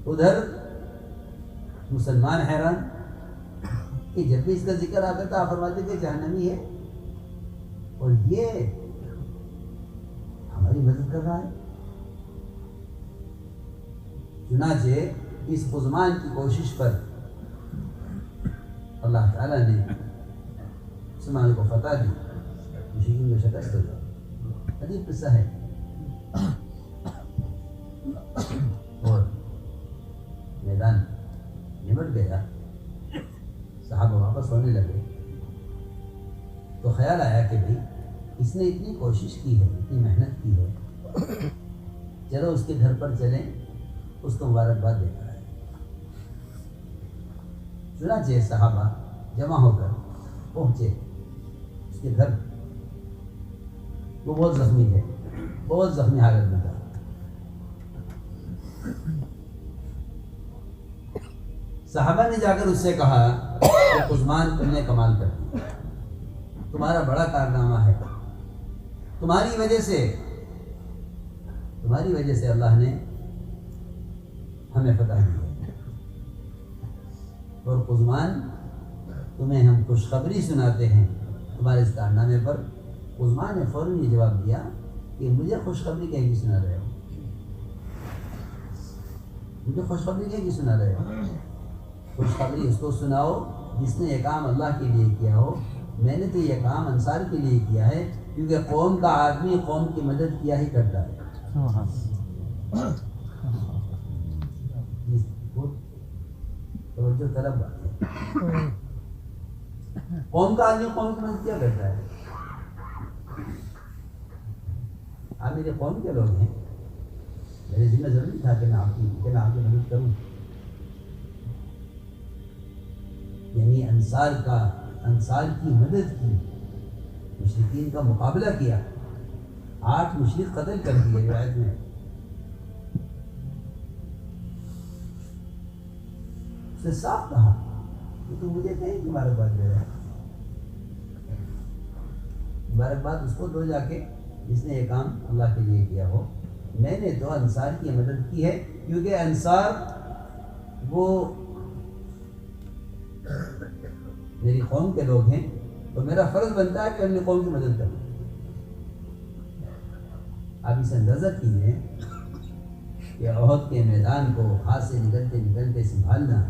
ادھر مسلمان حیران کہ جب بھی اس کا ذکر آتا تھا آپ فرماتے کہ جہنمی ہے، اور یہ ہماری مدد کر رہا ہے. چنانچہ اس قزمان کی کوشش پر اللہ تعالیٰ نے مسلمانوں کو فتح دی، مشرکین کو شکست ہو گئی. عجیب قصہ ہے. اور میدان نمٹ گیا، صحابہ واپس ہونے لگے تو خیال آیا کہ بھئی اس نے اتنی کوشش کی ہے، اتنی محنت کی ہے، چلو اس کے گھر پر چلیں، اس کو مبارکباد دے کر آئے. چنانچہ صحابہ جمع ہو کر پہنچے اس کے گھر. وہ بہت زخمی ہے، بہت زخمی حالت میں تھا. صحابہ نے جا کر اس سے کہا کہ قزمان تم نے کمال کر دیا، تمہارا بڑا کارنامہ ہے، تمہاری وجہ سے اللہ نے ہمیں فتح دی ہے. اور قزمان تمہیں ہم خوشخبری سناتے ہیں تمہارے اس کارنامے پر. قزمان نے فوراً یہ جواب دیا کہ مجھے خوشخبری کہیں کی سنا رہے ہو، مجھے خوشخبری کہیں کی سنا رہے ہو. خوشخبری اس کو سناؤ جس نے یہ کام اللہ کے لیے کیا ہو. میں نے تو یہ کام انصار کے لیے کیا ہے، کیونکہ قوم کا آدمی قوم کی مدد کیا ہی کرتا ہے. توجہ طلب بات ہے. قوم کا آدمی قوم کی مدد کیا کرتا ہے. آپ میرے قوم کے لوگ ہیں، میرے ذمہ ضروری تھا کہ میں آپ کی مدد کروں. یعنی انصار کی مدد کی، مشرکین کا مقابلہ کیا. 8 مشرک قتل کر دیے روایت میں. اس نے صاف کہا کہ تم مجھے کہیں کی مبارکباد دے رہے. مبارکباد اس کو دو جا کے جس نے یہ کام اللہ کے لیے کیا ہو. میں نے تو انصار کی مدد کی ہے، کیونکہ انصار وہ میری قوم کے لوگ ہیں، تو میرا فرض بنتا ہے کہ اپنی قوم کی مدد کروں. آپ اسے اندازہ کیجیے کہ احد کے میدان کو ہاتھ سے نکلتے سنبھالنا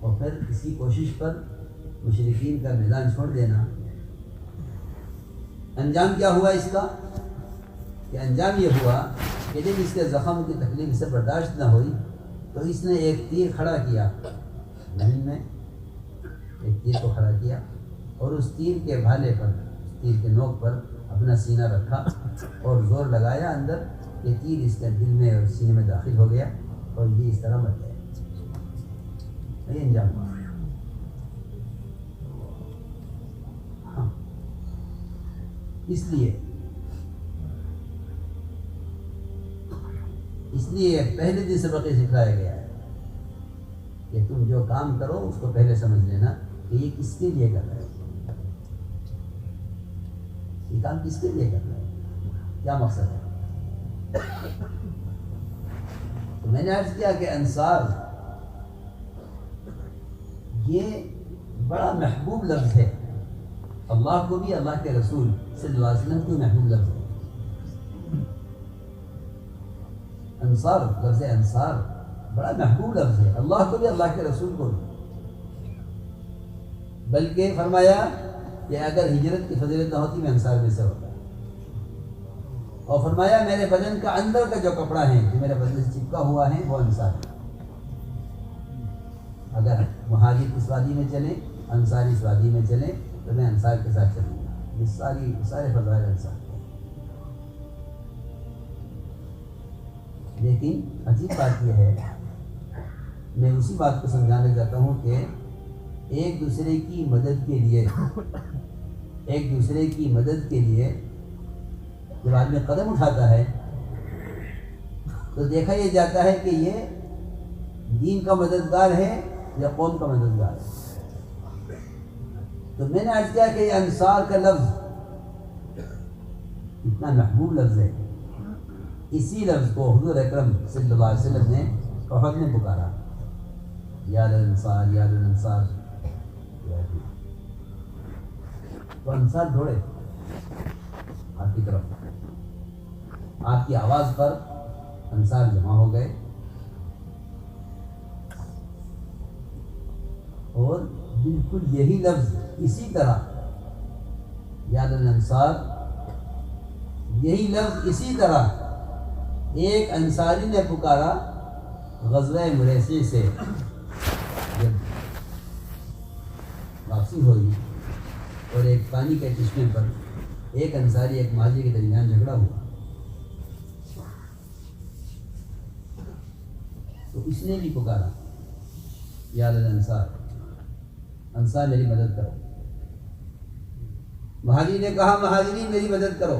اور پھر کسی کوشش پر مشرکین کا میدان چھوڑ دینا. انجام کیا ہوا اس کا؟ کہ انجام یہ ہوا کہ جب اس کے زخم کی تکلیف سے برداشت نہ ہوئی تو اس نے ایک تیر کھڑا کیا، زمین میں ایک تیر کو کھڑا کیا اور اس تیر کے بھالے پر، اس تیر کے نوک پر اپنا سینہ رکھا اور زور لگایا اندر کہ تیر اس کے دل میں اور سینے میں داخل ہو گیا اور یہ اس طرح مر گیا. یہ انجام ہوا. ہاں، اس لیے پہلے دن سبق یہ سکھلایا گیا ہے کہ تم جو کام کرو اس کو پہلے سمجھ لینا کہ یہ کس کے لیے کر رہے ہو. یہ کام کس کے لیے کر رہے ہو، کیا مقصد ہے. تو میں نے عرض کیا کہ انصار یہ بڑا محبوب لفظ ہے. اللہ کو بھی، اللہ کے رسول صلی اللہ علیہ وسلم کو محبوب لفظ ہے. انصار، لفظ انصار بڑا محبوب لفظ ہے اللہ کو بھی، اللہ کے رسول کو بھی. بلکہ فرمایا کہ اگر ہجرت کی فضیلت نہ ہوتی میں انصار میں سے ہوتا. اور فرمایا میرے بدن کا اندر کا جو کپڑا ہے جو میرے بدن سے چپکا ہوا ہے وہ انصار ہے. اگر مہاجر اس وادی میں چلیں، انصار اس وادی میں چلیں تو میں انصار کے ساتھ چلوں گا. یہ سارے فضائل انصار. لیکن عجیب بات یہ ہے، میں اسی بات کو سمجھانا چاہتا ہوں کہ ایک دوسرے کی مدد کے لیے جب آدمی قدم اٹھاتا ہے تو دیکھا یہ جاتا ہے کہ یہ دین کا مددگار ہے یا قوم کا مددگار ہے. تو میں نے عرض کیا کہ یہ انصار کا لفظ اتنا محبوب لفظ ہے، اسی لفظ کو حضور اکرم صلی اللہ علیہ وسلم نے احد میں پکارا، یا للانصار یا للانصار. تو انصار دوڑے آپ کی طرف. آپ کی آواز پر انصار جمع ہو گئے اور بالکل یہی لفظ اسی طرح یا للانصار، یہی لفظ اسی طرح ایک انصاری نے پکارا غزوہ مریسی سے جب واپسی ہوئی اور ایک پانی کے چشمے پر ایک انصاری ایک ماضی کے درمیان جھگڑا ہوا، تو اس نے بھی پکارا یا للانصار، انصار میری مدد کرو۔ مہاجرین نے کہا مہاجرین میری مدد کرو۔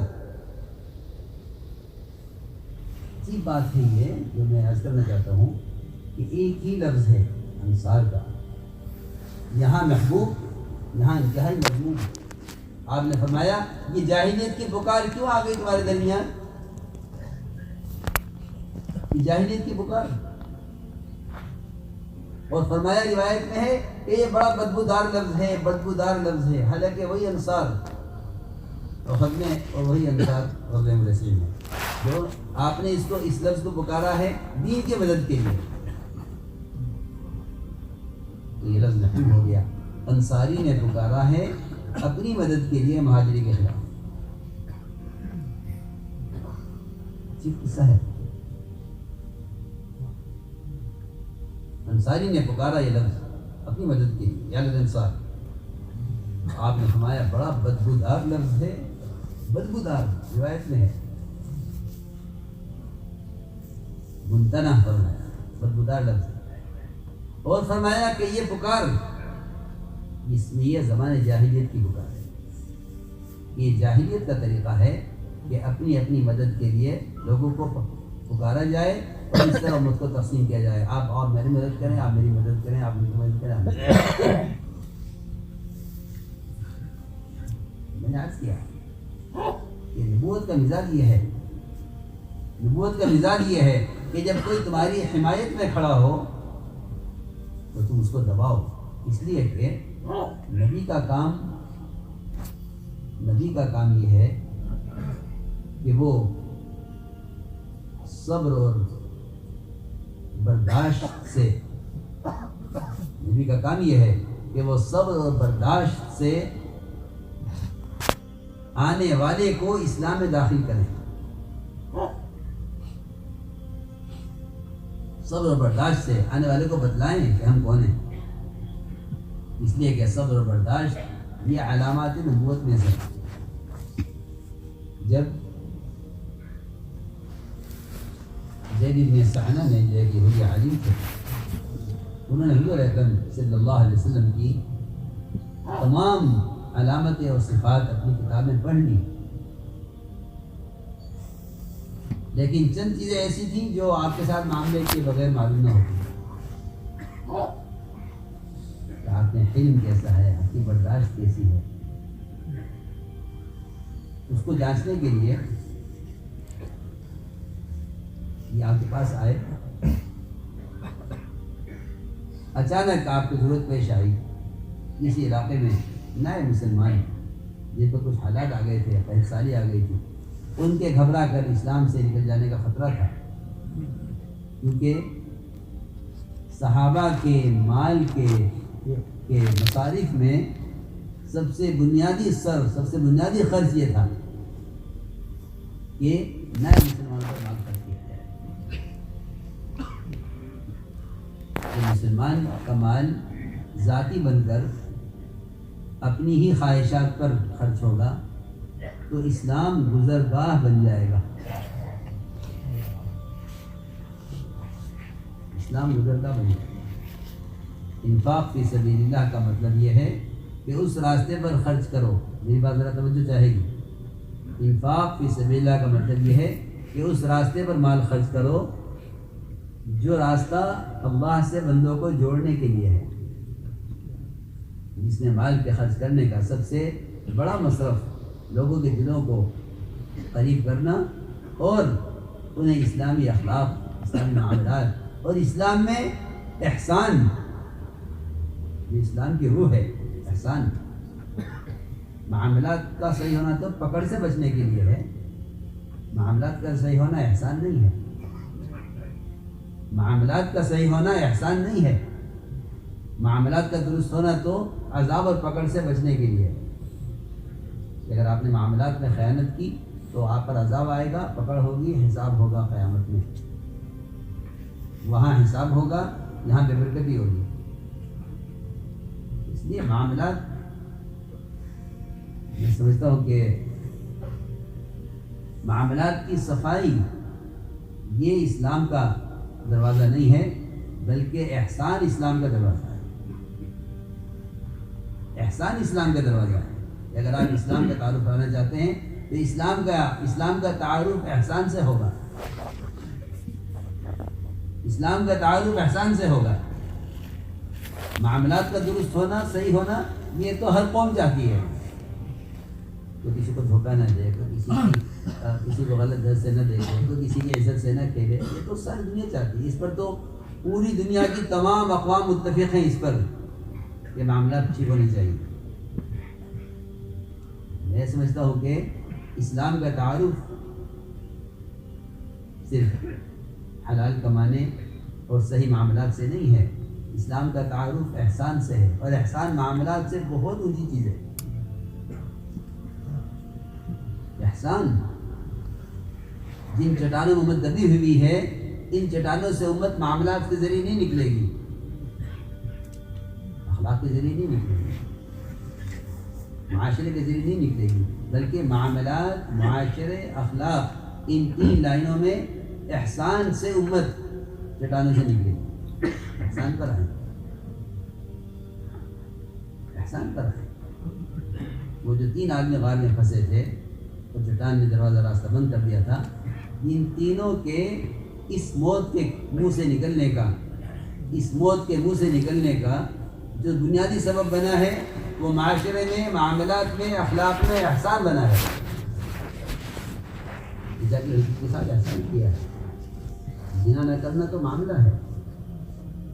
عجیب بات ہے یہ جو میں عرض کرنا چاہتا ہوں کہ ایک ہی لفظ ہے انصار کا، یہاں محبوب یہاں انتہائی مضمون۔ آپ نے فرمایا یہ جاہلیت کی پکار کیوں آ گئی تمہارے درمیان؟ یہ جاہلیت کی پکار، اور فرمایا روایت میں ہے کہ یہ بڑا بدبودار لفظ ہے، بدبودار لفظ ہے، حالانکہ وہی انصار اور وہی انصار غزوہ مریسی میں جو آپ نے اس لفظ کو پکارا ہے دین کی مدد کے لیے، تو یہ لفظ محفوظ ہو گیا۔ انصاری نے پکارا ہے اپنی مدد کے لیے مہاجری کے خلاف۔ قصہ ہے، انصاری نے پکارا یہ لفظ اپنی مدد کے لیے یا للانصار، آپ نے فرمایا بڑا بدبودار لفظ ہے، بدبودار روایت میں ہے، منتنہ فرمایا بدبودار لفظ، اور فرمایا کہ یہ پکار اس میں یہ زمانے جاہلیت کی پکار ہے، یہ جاہلیت کا طریقہ ہے کہ اپنی اپنی مدد کے لیے لوگوں کو پکارا جائے اور اس طرح امت کو تقسیم کیا جائے، آپ اور میری مدد کریں، آپ میری مدد کریں، آپ میری مدد کریں، آپ میری مدد کریں۔ میں نے عرض کیا کہ نبوت کا مزاج یہ ہے، نبوت کا مزاج یہ ہے کہ جب کوئی تمہاری حمایت میں کھڑا ہو تو تم اس کو دباؤ، اس لیے کہ نبی کا کام یہ ہے کہ وہ صبر اور برداشت سے، نبی کا کام یہ ہے کہ وہ صبر اور برداشت سے آنے والے کو اسلام میں داخل کریں، صبر اور برداشت سے آنے والے کو بتلائیں کہ ہم کون ہیں، اس لیے کہ صبر اور برداشت یہ علامات نبوت میں سے۔ جب زید بن سعنہ نے جو ہے کہ ولی عالم تھے، انہوں نے حضور اکرم صلی اللہ علیہ وسلم کی تمام علامتیں اور صفات اپنی کتاب میں پڑھ لی، لیکن چند چیزیں ایسی تھیں جو آپ کے ساتھ معاملے کے بغیر معلوم نہ ہوتی، کہ آپ کا علم کیسا ہے، آپ کی برداشت کیسی ہے، اس کو جانچنے کے لیے یہ آپ کے پاس آئے، اچانک آپ کو ضرورت پیش آئی، کسی علاقے میں نئے مسلمان جن پر کچھ حالات آ گئے تھے، قحط سالی آ گئی تھی، ان کے گھبرا کر اسلام سے نکل جانے کا خطرہ تھا، کیونکہ صحابہ کے مال کے مصارف میں سب سے بنیادی خرچ یہ تھا کہ نئے مسلمانوں پر مال خرچ کیا جائے، کہ مسلمان کا مال ذاتی بن کر اپنی ہی خواہشات پر خرچ ہوگا تو اسلام گزرگاہ بن جائے گا، اسلام گزرگاہ بن جائے گا۔ انفاق فی سبیل اللہ کا مطلب یہ ہے کہ اس راستے پر خرچ کرو، میری بات ذرا توجہ چاہے گی، انفاق فی سبیل اللہ کا مطلب یہ ہے کہ اس راستے پر مال خرچ کرو جو راستہ اللہ سے بندوں کو جوڑنے کے لیے ہے، جس میں مال پہ خرچ کرنے کا سب سے بڑا مصرف لوگوں کے دلوں کو قریب کرنا اور انہیں اسلامی اخلاق، اسلامی معاملات اور اسلام میں احسان، جو اسلام کی روح ہے، احسان معاملات کا صحیح ہونا تو پکڑ سے بچنے کے لیے ہے، معاملات کا صحیح ہونا احسان نہیں ہے. معاملات کا صحیح ہونا احسان نہیں ہے. معاملات کا درست ہونا تو عذاب اور پکڑ سے بچنے کے لیے. اگر آپ نے معاملات میں خیانت کی تو آپ پر عذاب آئے گا، پکڑ ہوگی، حساب ہوگا قیامت میں. وہاں حساب ہوگا، یہاں بے برکتی ہوگی. اس لیے معاملات، میں سمجھتا ہوں کہ معاملات کی صفائی یہ اسلام کا دروازہ نہیں ہے، بلکہ احسان اسلام کا دروازہ ہے. احسان اسلام کا دروازہ ہے. اگر آپ اسلام کا تعارف کرنا چاہتے ہیں تو اسلام کا تعارف احسان سے ہوگا. اسلام کا تعارف احسان سے ہوگا. معاملات کا درست ہونا، صحیح ہونا، یہ تو ہر قوم چاہتی ہے. تو کسی کو دھوکہ نہ دے، کسی کو غلط در سے نہ دے، تو کسی کی عزت سے نہ کھیلے. یہ تو ساری دنیا چاہتی ہے. اس پر تو پوری دنیا کی تمام اقوام متفق ہیں اس پر کہ معاملات ٹھیک ہونے چاہیے. میں سمجھتا ہوں کہ اسلام کا تعارف صرف حلال کمانے اور صحیح معاملات سے نہیں ہے. اسلام کا تعارف احسان سے ہے، اور احسان معاملات سے بہت اونچی چیز ہے. احسان، جن چٹانوں میں امت دبی ہوئی ہے، ان چٹانوں سے امت معاملات کے ذریعے نہیں نکلے گی، اخلاق کے ذریعے نہیں نکلے گی، معاشرے کے ذریعے نہیں نکلے گی، بلکہ معاملات، معاشرے، اخلاق، ان تین لائنوں میں احسان سے امت چٹانوں سے نکلے گی. احسان پر آئے، احسان پر آئے. وہ جو 3 آدمی غار میں پھنسے تھے اور چٹان نے دروازہ راستہ بند کر دیا تھا، ان تینوں کے اس موت کے منہ سے نکلنے کا، اس موت کے منہ سے نکلنے کا جو بنیادی سبب بنا ہے، وہ معاشرے میں، معاملات میں، اخلاق میں احسان بنا ہے. لڑکی کے ساتھ احسان کیا ہے. زنا نہ کرنا تو معاملہ ہے،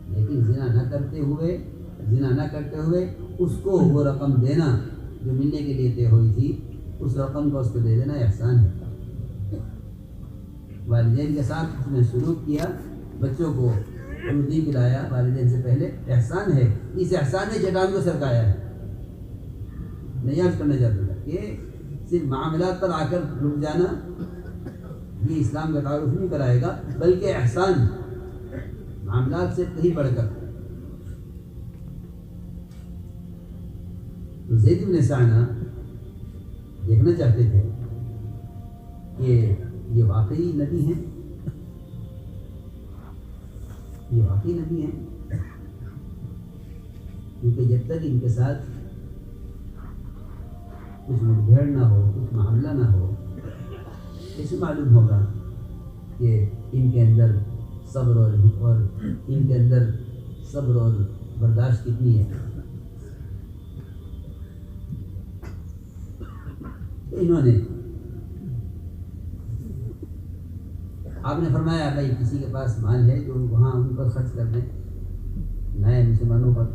لیکن زنا نہ کرتے ہوئے اس کو وہ رقم دینا جو ملنے کے لیے طے ہوئی تھی، اس رقم کو اس کو دے دینا احسان ہے. والدین کے ساتھ اس نے سلوک کیا، بچوں کو نہیں پلایا والدین سے پہلے، احسان ہے. اس احسان نے چٹان کو سرکایا ہے. نہیں عرض کرنا چاہتا تھا کہ صرف معاملات پر آ کر رک جانا یہ اسلام کا تعارف نہیں کرائے گا، بلکہ احسان معاملات سے کہیں بڑھ کر. تو زید بن ثعلبہ دیکھنا چاہتے تھے کہ یہ واقعی نبی ہیں، یہ واقعی نبی ہیں، کیونکہ جب تک ان کے ساتھ کچھ مٹبھیڑ نہ ہو، کچھ معاملہ نہ ہو، کیسے معلوم ہوگا کہ ان کے اندر صبر اور ان کے اندر صبر اور برداشت کتنی ہے. انہوں نے، آپ نے فرمایا بھائی کسی کے پاس مال ہے تو وہاں ان پر خرچ کر دیں نئے مسلمانوں پر.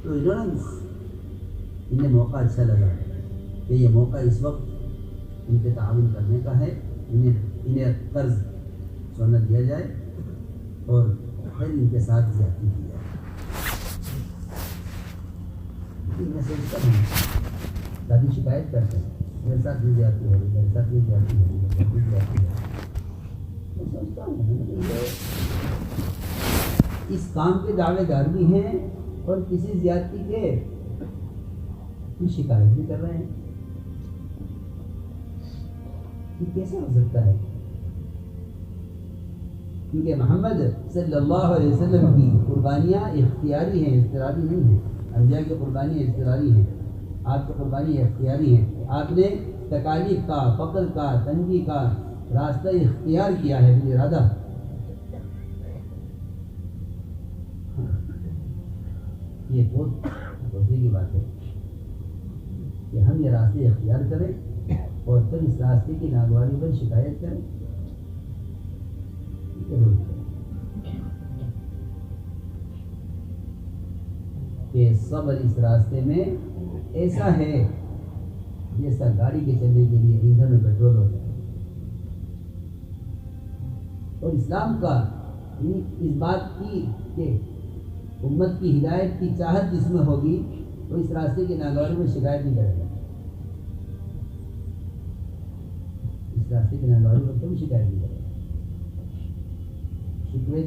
تو انہیں موقع اچھا لگا کہ یہ موقع اس وقت ان کے تعاون کرنے کا ہے، انہیں قرض سونا دیا جائے اور پھر ان کے ساتھ زیادتی کی جائے. میں سوچتا ہوں، دادی شکایت کرتے ہیں میرے ساتھ یہ زیادتی ہو رہی، میرے ساتھ یہ زیادتی ہو رہی، میرے ساتھ یہ زیادتی ہو رہی. میں سوچتا ہوں اس کام کے دعوے دار بھی ہیں اور کسی زیادتی کی شکایت بھی کر رہے ہیں. یہ کیسے ہو سکتا ہے؟ کیونکہ محمد صلی اللہ علیہ وسلم کی قربانیاں اختیاری ہیں، اضطراری نہیں ہیں. انبیاء کی قربانی اضطراری ہیں، آپ کی قربانی اختیاری ہیں. آپ نے تکالیف کا، فقر کا، تنگی کا راستہ اختیار کیا ہے بالارادہ. یہ بہت سوچنے کی بات ہے کہ ہم یہ راستے اختیار کریں اور پھر اس راستے کی ناگواری پر شکایت کریں. کہ صبر اس راستے میں ایسا ہے جیسا گاڑی کے چلنے کے لیے ایندھن میں پیٹرول ہوتا ہے. اور اسلام کا اس بات کی کہ امت کی ہدایت کی چاہت جس میں ہوگی تو اس راستے کے ناگواری میں شکایت نہیں کرے گا. اس راستے کے ناگواری میں کبھی شکایت نہیں کرے گا. شکوے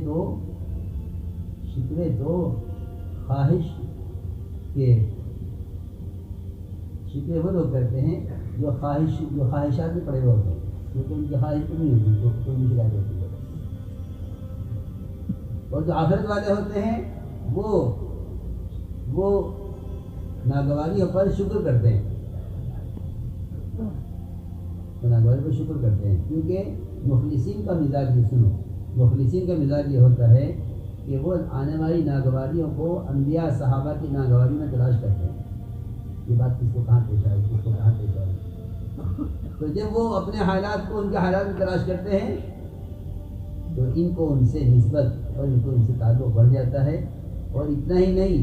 تو خواہش کے شکوے وہ لوگ کرتے ہیں جو خواہشات میں پڑے ہوئے ہوتے ہیں, کیونکہ ان کی خواہش تو نہیں ہوتی تو ان کی شکایت ہوتی ہے. اور جو آخرت والے ہوتے ہیں وہ ناگواریوں پر شکر کرتے ہیں. ناگواری پر شکر کرتے ہیں کیونکہ مخلصین کا مزاج بھی سنو. مخلصین کا مزاج یہ ہوتا ہے کہ وہ آنے والی ناگواریوں کو انبیاء صحابہ کی ناگواری میں تلاش کرتے ہیں. یہ بات کس کو کہاں پیش آئی, کس کو کہاں پیش آئی. تو جب وہ اپنے حالات کو ان کے حالات میں تلاش کرتے ہیں تو ان کو ان سے نسبت اور ان کو ان سے تعلق بڑھ جاتا ہے. اور اتنا ہی نہیں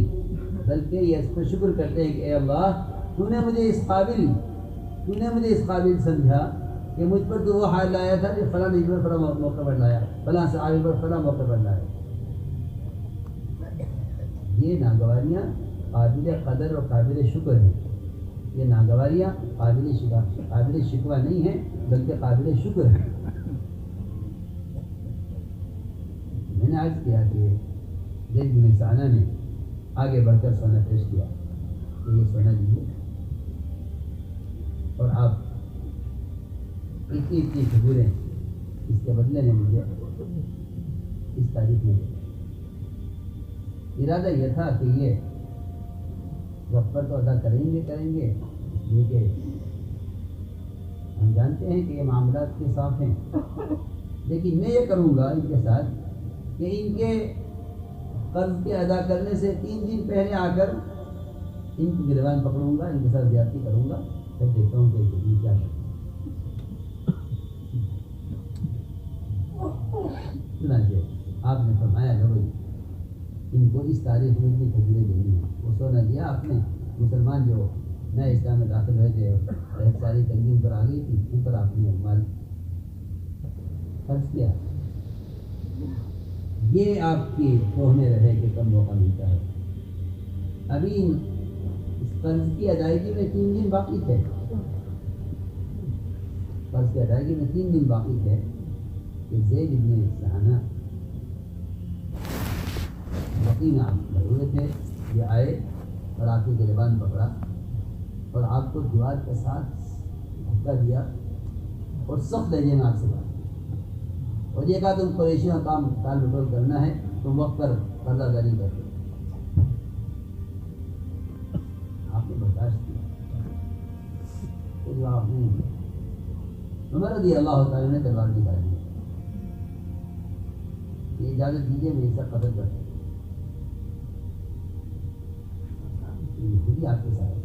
بلکہ یہ اس پر شکر کرتے ہیں کہ اے اللہ تو نے مجھے اس قابل سمجھا کہ مجھ پر تو وہ حال لایا تھا کہ فلاں جگہ پر فلاں موقع پر لایا, فلاں صحابی پر فلاں موقع پر لایا. یہ ناگواریاں قابل قدر اور قابل شکر ہیں. یہ ناگواریاں قابل شکوہ نہیں ہیں بلکہ قابل شکر ہیں. میں نے عرض کیا کہ زید بن ثانہ نے آگے بڑھ کر سونا پیش کیا کہ یہ سونا لیجیے اور آپ اتنی کھجوریں اس کے بدلے میں مجھے اس تاریخ میں دیں. ارادہ یہ تھا کہ یہ وقت پر تو ادا کریں گے اس لیے کہ ہم جانتے ہیں کہ یہ معاملات کے صاف ہیں. لیکن میں یہ کروں گا ان کے ساتھ کہ ان کے قرض کے ادا کرنے سے 3 دن پہلے آ کر ان کی گریبان پکڑوں گا, ان کے ساتھ زیادتی کروں گا, پھر دیکھتا ہوں کہ کیا کروں. چنانچہ آپ نے فرمایا لو ان کو اس تاریخ میں اتنی کھجوریں دینی ہیں. وہ سونا دیا آپ نے. مسلمان جو نئے اسلام میں داخل ہوئے تھے اور ایک ساری تنظیم پر آ گئی تھی ان پر آپ نے مال خرچ کیا. یہ آپ کی توہ میں رہے کہ کم موقع ملتا ہے. ابھی اس قرض کی ادائیگی میں 3 دن باقی تھے. قرض کی ادائیگی میں 3 دن باقی تھے کہ زید بن ثانہ وقی میں آپ لگے ہوئے تھے. یہ آئے اور آپ کی گریبان پکڑا اور آپ کو دیوار کے ساتھ دھکا دیا اور سخت لہجے میں آپ سے بات اور یہ کہا تم قریشیوں کا کام ٹال مٹول کرنا ہے, تم وقت پر قرضہ داری کر دو. آپ نے برداشت کیا, کوئی جواب نہیں. عمر رضی اللہ تعالیٰ نے تلوار نکال دی. یہ اجازت دیجیے میں اسے قتل کر دوں. خود ہی آپ کے ساتھ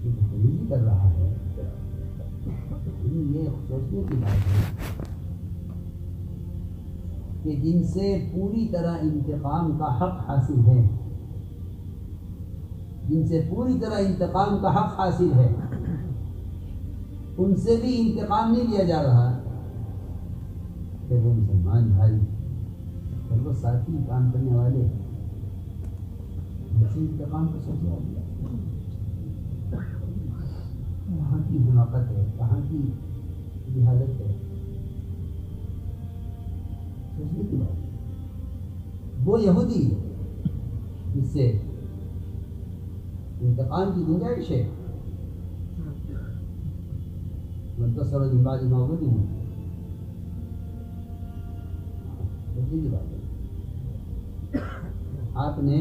بدتمیزی کر رہا ہے. یہ سوچنے کی بات ہے کہ جن سے پوری طرح انتقام کا حق حاصل ہے, جن سے پوری طرح انتقام کا حق حاصل ہے, ان سے بھی انتقام نہیں لیا جا رہا. کہ وہ مسلمان بھائی اور وہ ساتھی کام کرنے والے اسی انتقام کو سوچا دیا. کہاں کی حماقت ہے, کہاں کی جہالت ہے. سوچنے کی بات. وہ یہودی جس سے انتقام کی گنجائش ہے منتصر من بعد ما ظلموا. سوچنے کی بات ہے. آپ نے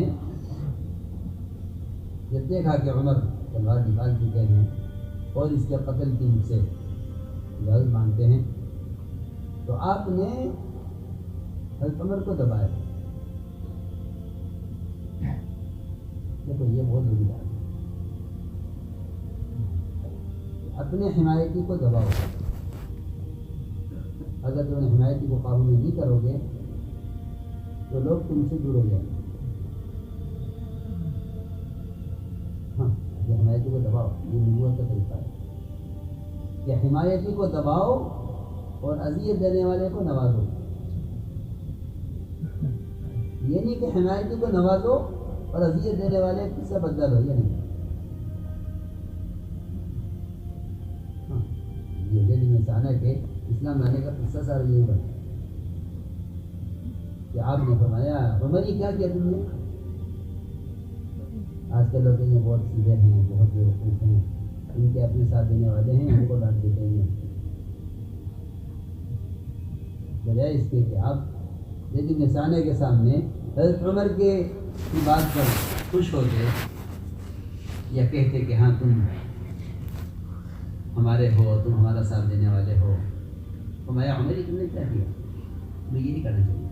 جب دیکھا کہ عمر تلوار نکال چکے ہیں اور اس کے قتل کی مجھ سے اجازت مانگتے ہیں تو آپ نے حضرت عمر کو دبایا. دیکھو یہ بہت بڑی بات ہے. اپنے حمایتی کو دباؤ. اگر تم حمایتی کو قابو میں نہیں کرو گے تو لوگ تم سے دور ہو جائیں گے. حمایتی کو دباؤ، یہ نبوت کا طریقہ ہے کہ حمایتی کو دباؤ اور اذیت دینے والے کو نوازو. یہ نہیں کہ حمایتی کو نوازو اور اذیت دینے والے سے بدلہ لو، یہ نہیں. یہ دل میں سانا کہ اسلام لانے کا قصہ سارا یہی بنا کہ آپ نے فرمایا عمر یہ کیا کیا تم نے. آج کل لوگ یہ بہت سیدھے ہیں، بہت بیوقوف ہیں، ان کے اپنے ساتھ دینے والے ہیں، ان کو ڈانٹ دیتے ہیں. بجائے اس کے کہ آپ لیکن نشانے کے سامنے حضرت عمر کے بات پر خوش ہوتے یا کہتے کہ ہاں تم ہمارے ہو، تم ہمارا ساتھ دینے والے ہو. فرمایا عمر تم نے کیا کیا؟ تمہیں یہ نہیں کرنا چاہیے.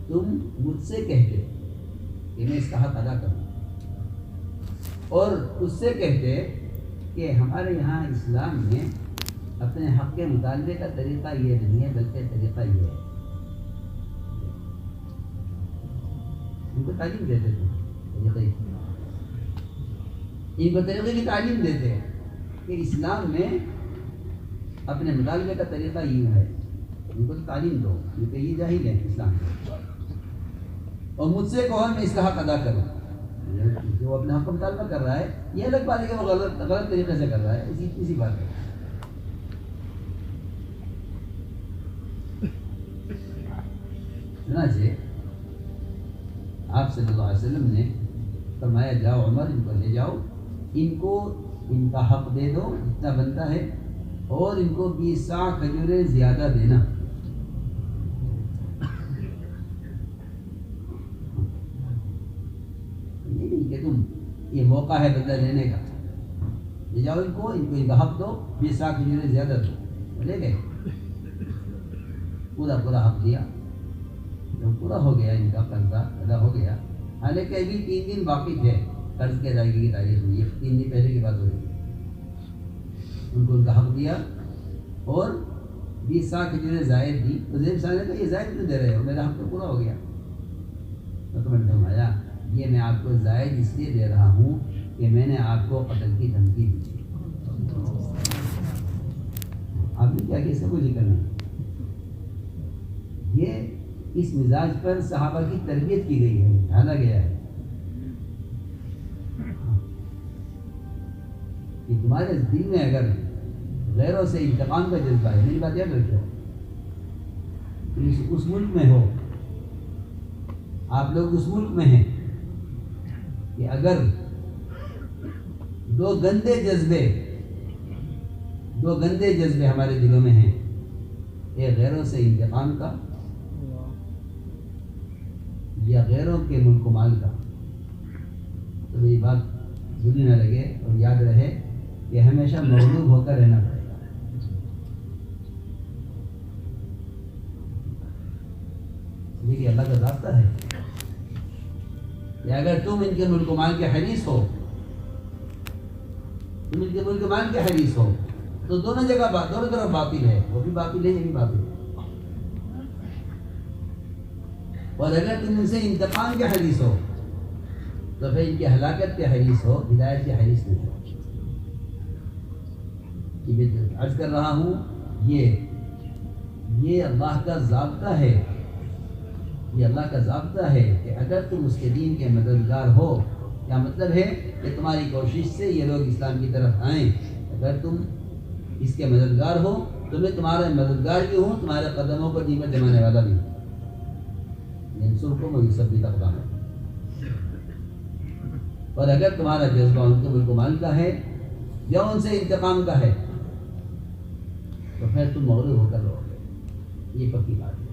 تم مجھ سے کہتے کہ میں اس کا حق ادا کروں، اور اس سے کہتے کہ ہمارے یہاں اسلام میں اپنے حق کے مطالبے کا طریقہ یہ نہیں ہے بلکہ طریقہ یہ ہے. ان کو تعلیم دیتے تھے، ان کو طریقے کی تعلیم دیتے ہیں کہ اسلام میں اپنے مطالبے کا طریقہ یہ ہے. ان کو تعلیم دو کیونکہ یہ جاہل ہے اسلام میں، اور مجھ سے کہو میں اس کا حق ادا کروں. جو اپنے حق کا مطالبہ کر رہا ہے یہ الگ بات ہے کہ وہ غلط طریقے سے کر رہا ہے، اسی بات ہے. چنانچہ آپ صلی اللہ علیہ وسلم نے فرمایا جاؤ عمر ان کو لے جاؤ، ان کو ان کا حق دے دو جتنا بنتا ہے، اور ان کو 20 صاع کھجوریں زیادہ دینا. یہ نہیں کہ تم یہ موقع ہے بدلہ لینے کا، لے جاؤ ان کو ان کا حق دو، 20 صاع کھجوریں زیادہ دو. لے گئے، پورا حق دیا. جب پورا ہو گیا ان کا قرضہ ادا ہو گیا، حالانکہ ابھی 3 دن باقی تھے قرض کے ادائیگی کی تاریخ میں، یہ 3 دن پہلے کی بات ہو رہی ہے. ان کو ان کا حق دیا اور 20 صاع کھجوریں زائد دی. تو ذہن سامنے کا یہ زائد کیوں دے رہے ہو؟ میرا حق تو پورا ہو گیا. تو میں نے فرمایا یہ میں آپ کو زائد اس لیے دے رہا ہوں کہ میں نے آپ کو قتل کی دھمکی دی. آپ نے کیا کہ اس کا کوئی ذکر نہیں. یہ اس مزاج پر صحابہ کی تربیت کی گئی ہے، ڈھالا گیا ہے کہ تمہارے دل میں اگر غیروں سے انتقام کا جذبہ ہے، میری بات یاد رکھو، اس ملک میں ہو، آپ لوگ اس ملک میں ہیں کہ اگر دو گندے جذبے ہمارے دلوں میں ہیں، ایک غیروں سے انتقام کا یا غیروں کے ملک و مال کا، تو میری بات بری نہ لگے اور یاد رہے کہ ہمیشہ مغلوب ہو کر رہنا پڑے گا. یہ اللہ کا ضابطہ ہے کہ اگر تم ان کے ملک و مال کے حریص ہو، تو دونوں طرف باطل ہے، وہ بھی باطل ہے، یہ بھی باطل ہے. اور اگر تم ان سے انتقام کے حریص ہو تو پھر ان کی ہلاکت کے حریص ہو، ہدایت کے حریص نہیں ہو. عرض کر رہا ہوں یہ اللہ کا ضابطہ ہے، یہ اللہ کا ضابطہ ہے کہ اگر تم اس کے دین کے مددگار ہو، کیا مطلب ہے کہ تمہاری کوشش سے یہ لوگ اسلام کی طرف آئیں، اگر تم اس کے مددگار ہو تو میں تمہارا مددگار بھی ہوں، تمہارے قدموں پر نیمت جمانے والا بھی ہوں. کو میں سب بھی تقدام ہے. اور اگر تمہارا جذبہ ان کے ملک و مال کا ہے یا ان سے انتقام کا ہے تو پھر تم مغرور ہو کر رہو گے. یہ پکی بات ہے.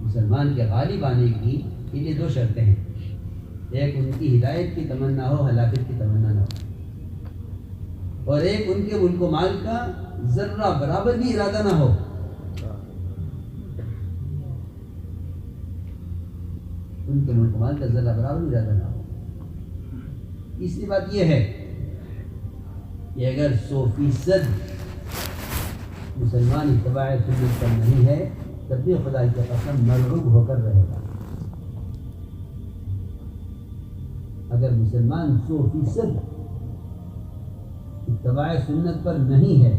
مسلمان کے غالب آنے کی یہ 2 شرطیں ہیں، ایک ان کی ہدایت کی تمنا ہو، ہلاکت کی تمنا نہ ہو، اور ایک ان کے ملک و مال کا ذرہ برابر بھی ارادہ نہ ہو. ان کے ملک و مال کا ذرہ برابر بھی ارادہ نہ ہو. تیسری بات یہ ہے کہ اگر 100% مسلمان اتباع سنت پر نہیں ہے تب بھی خدا کی قسم مرغوب ہو کر رہے گا. اگر مسلمان 100% اتباع سنت پر نہیں ہے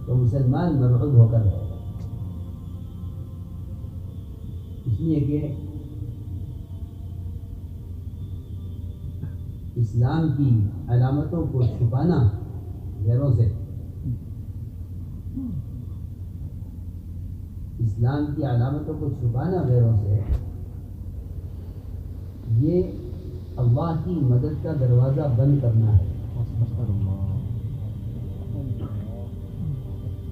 تو مسلمان مرعوب ہو کر رہے گا، اس لیے کہ اسلام کی علامتوں کو چھپانا غیروں سے، اسلام کی علامتوں کو چھپانا غیروں سے، یہ اللہ کی مدد کا دروازہ بند کرنا ہے۔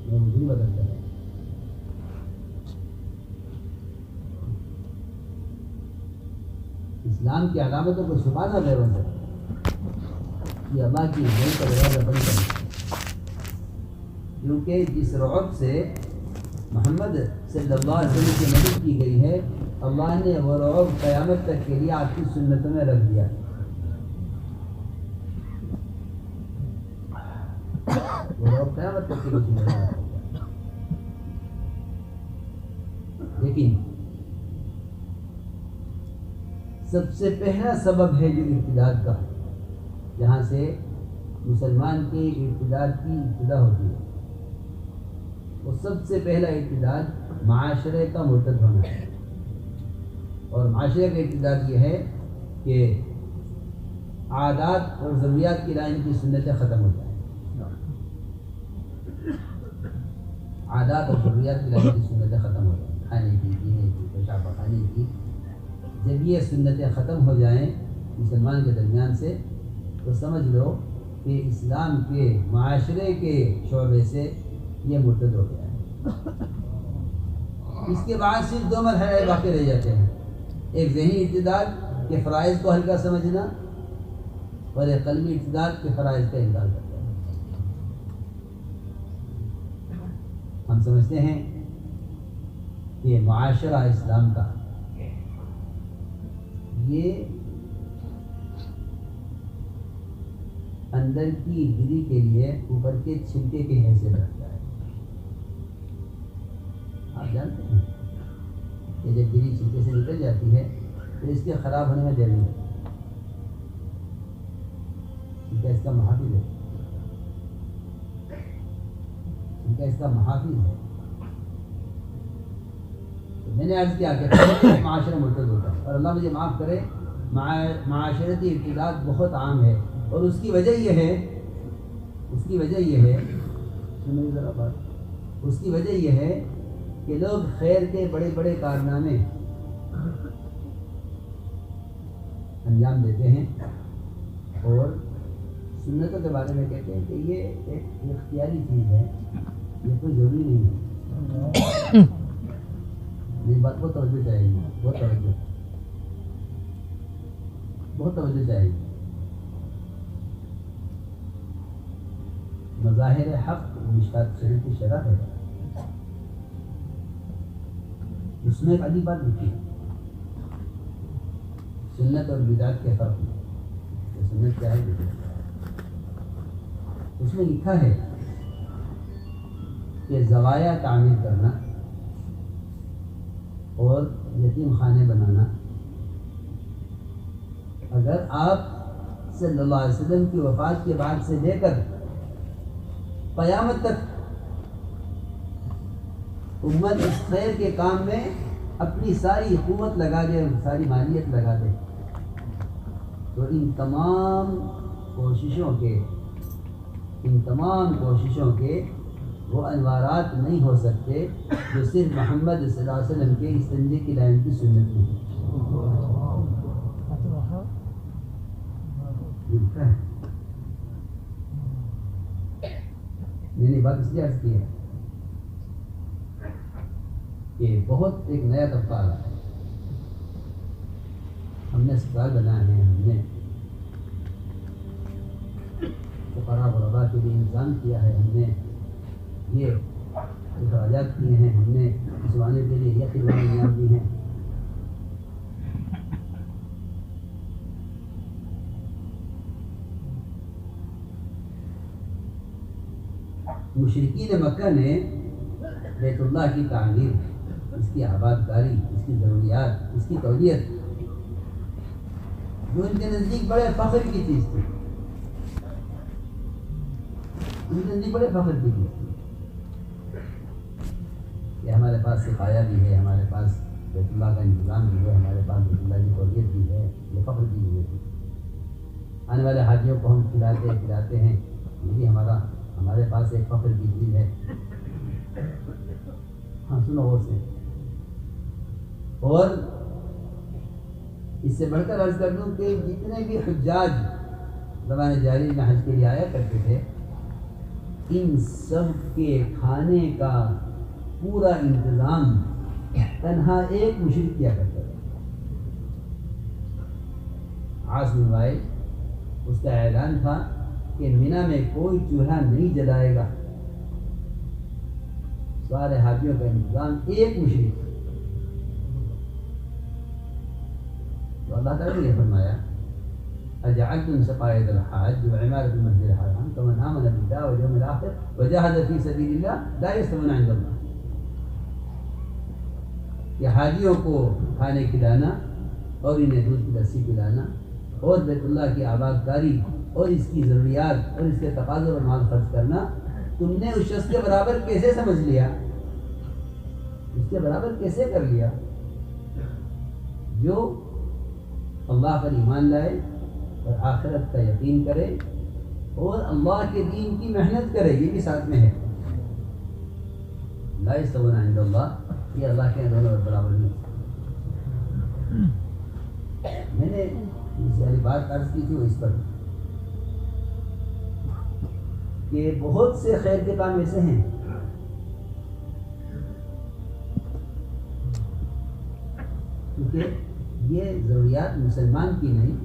میں وضو بدل کر اسلام کی علامتوں کو چھپانا غیروں سے، یہ اللہ کی مدد کا دروازہ بند کرنا ہے، کیونکہ جس رعب سے محمد صلی اللہ علیہ وسلم کی مدد کی گئی ہے، اللہ نے وہ رعب قیامت تک کے لیے آپ کی سنتوں میں رکھ دیا۔ وہ رعب قیامت تک کے لیے سنتوں میں رکھ دیا۔ لیکن سب سے پہلا سبب ہے جو ارتداد کا، جہاں سے مسلمان کے ارتداد کی ابتدا ہوتی ہے، وہ سب سے پہلا ارتداد معاشرے کا مرتد ہونا ہے۔ اور معاشرے کا ارتداد یہ ہے کہ عادات اور ضروریات کی لائن کی سنتیں ختم ہو جائیں، عادات اور ضروریات کی لائن کی سنتیں ختم ہو جائیں، کھانے کی، پینے کی، پیشاب پخانے کی۔ جب یہ سنتیں ختم ہو جائیں مسلمان کے درمیان سے، تو سمجھ لو کہ اسلام کے معاشرے کے شعبے سے یہ مرتد ہو گیا ہے۔ اس کے بعد صرف 2 مرحلے باقی رہ جاتے ہیں، ایک ذہنی ارتداد کے فرائض کو ہلکا سمجھنا، اور ایک قلبی ارتداد کے فرائض کا انکار کرنا۔ ہم سمجھتے ہیں کہ معاشرہ اسلام کا یہ اندر کی گری کے لیے اوپر کے چھلکے کی حیثیت رکھتا ہے۔ آپ جانتے ہیں کہ جب گری چھلکے سے نکل جاتی ہے تو اس کے خراب ہونے میں دیر نہیں لگتی، چھلکا اس کا محافظ ہے، چھلکا اس کا محافظ ہے۔ تو میں نے عرض کیا کہ معاشرہ مرتد ہوتا ہے، اور اللہ مجھے معاف کرے، معاشرتی ارتداد بہت عام ہے، اور اس کی وجہ یہ ہے سنیے ذرا بات، اس کی وجہ یہ ہے کہ لوگ خیر کے بڑے بڑے کارنامے انجام دیتے ہیں اور سنتوں کے بارے میں کہتے ہیں کہ یہ ایک اختیاری چیز ہے، یہ کوئی ضروری نہیں ہے۔ یہ بات بہت توجہ چاہیے، بہت توجہ چاہیے۔ مظاہر حق مشکات شریف کی شرح ہے، اس میں ایک عجیب بات لکھی ہے، سنت اور بدعت کے فرق میں۔ سنت کیا ہے، اس میں لکھا ہے کہ زوایا تعمیر کرنا اور یتیم خانے بنانا، اگر آپ صلی اللہ علیہ وسلم کی وفات کے بعد سے لے کر قیامت تک امت اس خیر کے کام میں اپنی ساری قوت لگا دے، ساری مالیت لگا دے، تو ان تمام کوششوں کے وہ انوارات نہیں ہو سکتے جو صرف محمد صلی اللہ علیہ وسلم کے استنجے کی لائن کی سنت میں ہے۔ میں نے بات اس لیے عرض کی ہے کہ بہت ایک نیا طبقہ آ رہا ہے، ہم نے اسپتال بنائے ہیں، ہم نے فقراء غرباء کے لیے انتظام کیا ہے، ہم نے یہ اخراجات کیے ہیں، ہم نے مسلمانوں کے لیے یہ خدمات انجام دی ہیں۔ مشرکین مکہ نے بیت اللہ کی تعمیر، اس کی آباد کاری، اس کی ضروریات، اس کی تولیت جو ان کے نزدیک بڑے فخر کی چیز تھی، ان کے نزدیک بڑے فخر کی چیز تھی کہ ہمارے پاس سفایا بھی ہے، ہمارے پاس بیت اللہ کا انتظام بھی ہے، ہمارے پاس بیت اللہ کی قولیت بھی ہے، یہ فخر کی چیزیں تھی۔ آنے والے حاجیوں کو ہم کھلاتے ہیں، یہ بھی ہمارے پاس ایک فخر کی چیز ہے۔ ہاں سنو غور سے، اور اس سے بڑھ کر عرض کر دوں کہ جتنے بھی حجاج زبان جاری میں حج کے لیے آیا کرتے تھے، ان سب کے کھانے کا پورا انتظام تنہا ایک مشرک کیا کرتا تھا، عاص بن وائل۔ اس کا اعلان تھا کہ مینا میں کوئی چولہا نہیں جلائے گا، سارے حاجیوں کا انتظام ایک مشرک۔ تو اللہ تعالیٰ نے یہ فرمایا اجعلتم سقایۃ الحاج وعمارة المسجد الحرام كمن آمن بالله واليوم الآخر وجاهد في سبيل الله لا يستوون عند الله، کہ حاجیوں کو کھانے کھلانا اور انہیں دودھ کی لسی پلانا اور بیت اللہ کی آباد کاری اور اس کی ضروریات اور اس کے تقاضوں پر مال خرچ کرنا تم نے اس شخص کے برابر کیسے سمجھ لیا، اس کے برابر کیسے کر لیا جو اللہ پر ایمان لائے اور آخرت کا یقین کرے اور اللہ کے دین کی محنت کرے، یہ بھی ساتھ میں ہے۔ لا یستوون عند اللہ، یہ اللہ کے دونوں برابر نہیں۔ میں نے اس والی بات عرض کی تھی وہ اس پر کہ بہت سے خیر کے کام ایسے ہیں کیونکہ یہ ضروریات مسلمان کی نہیں،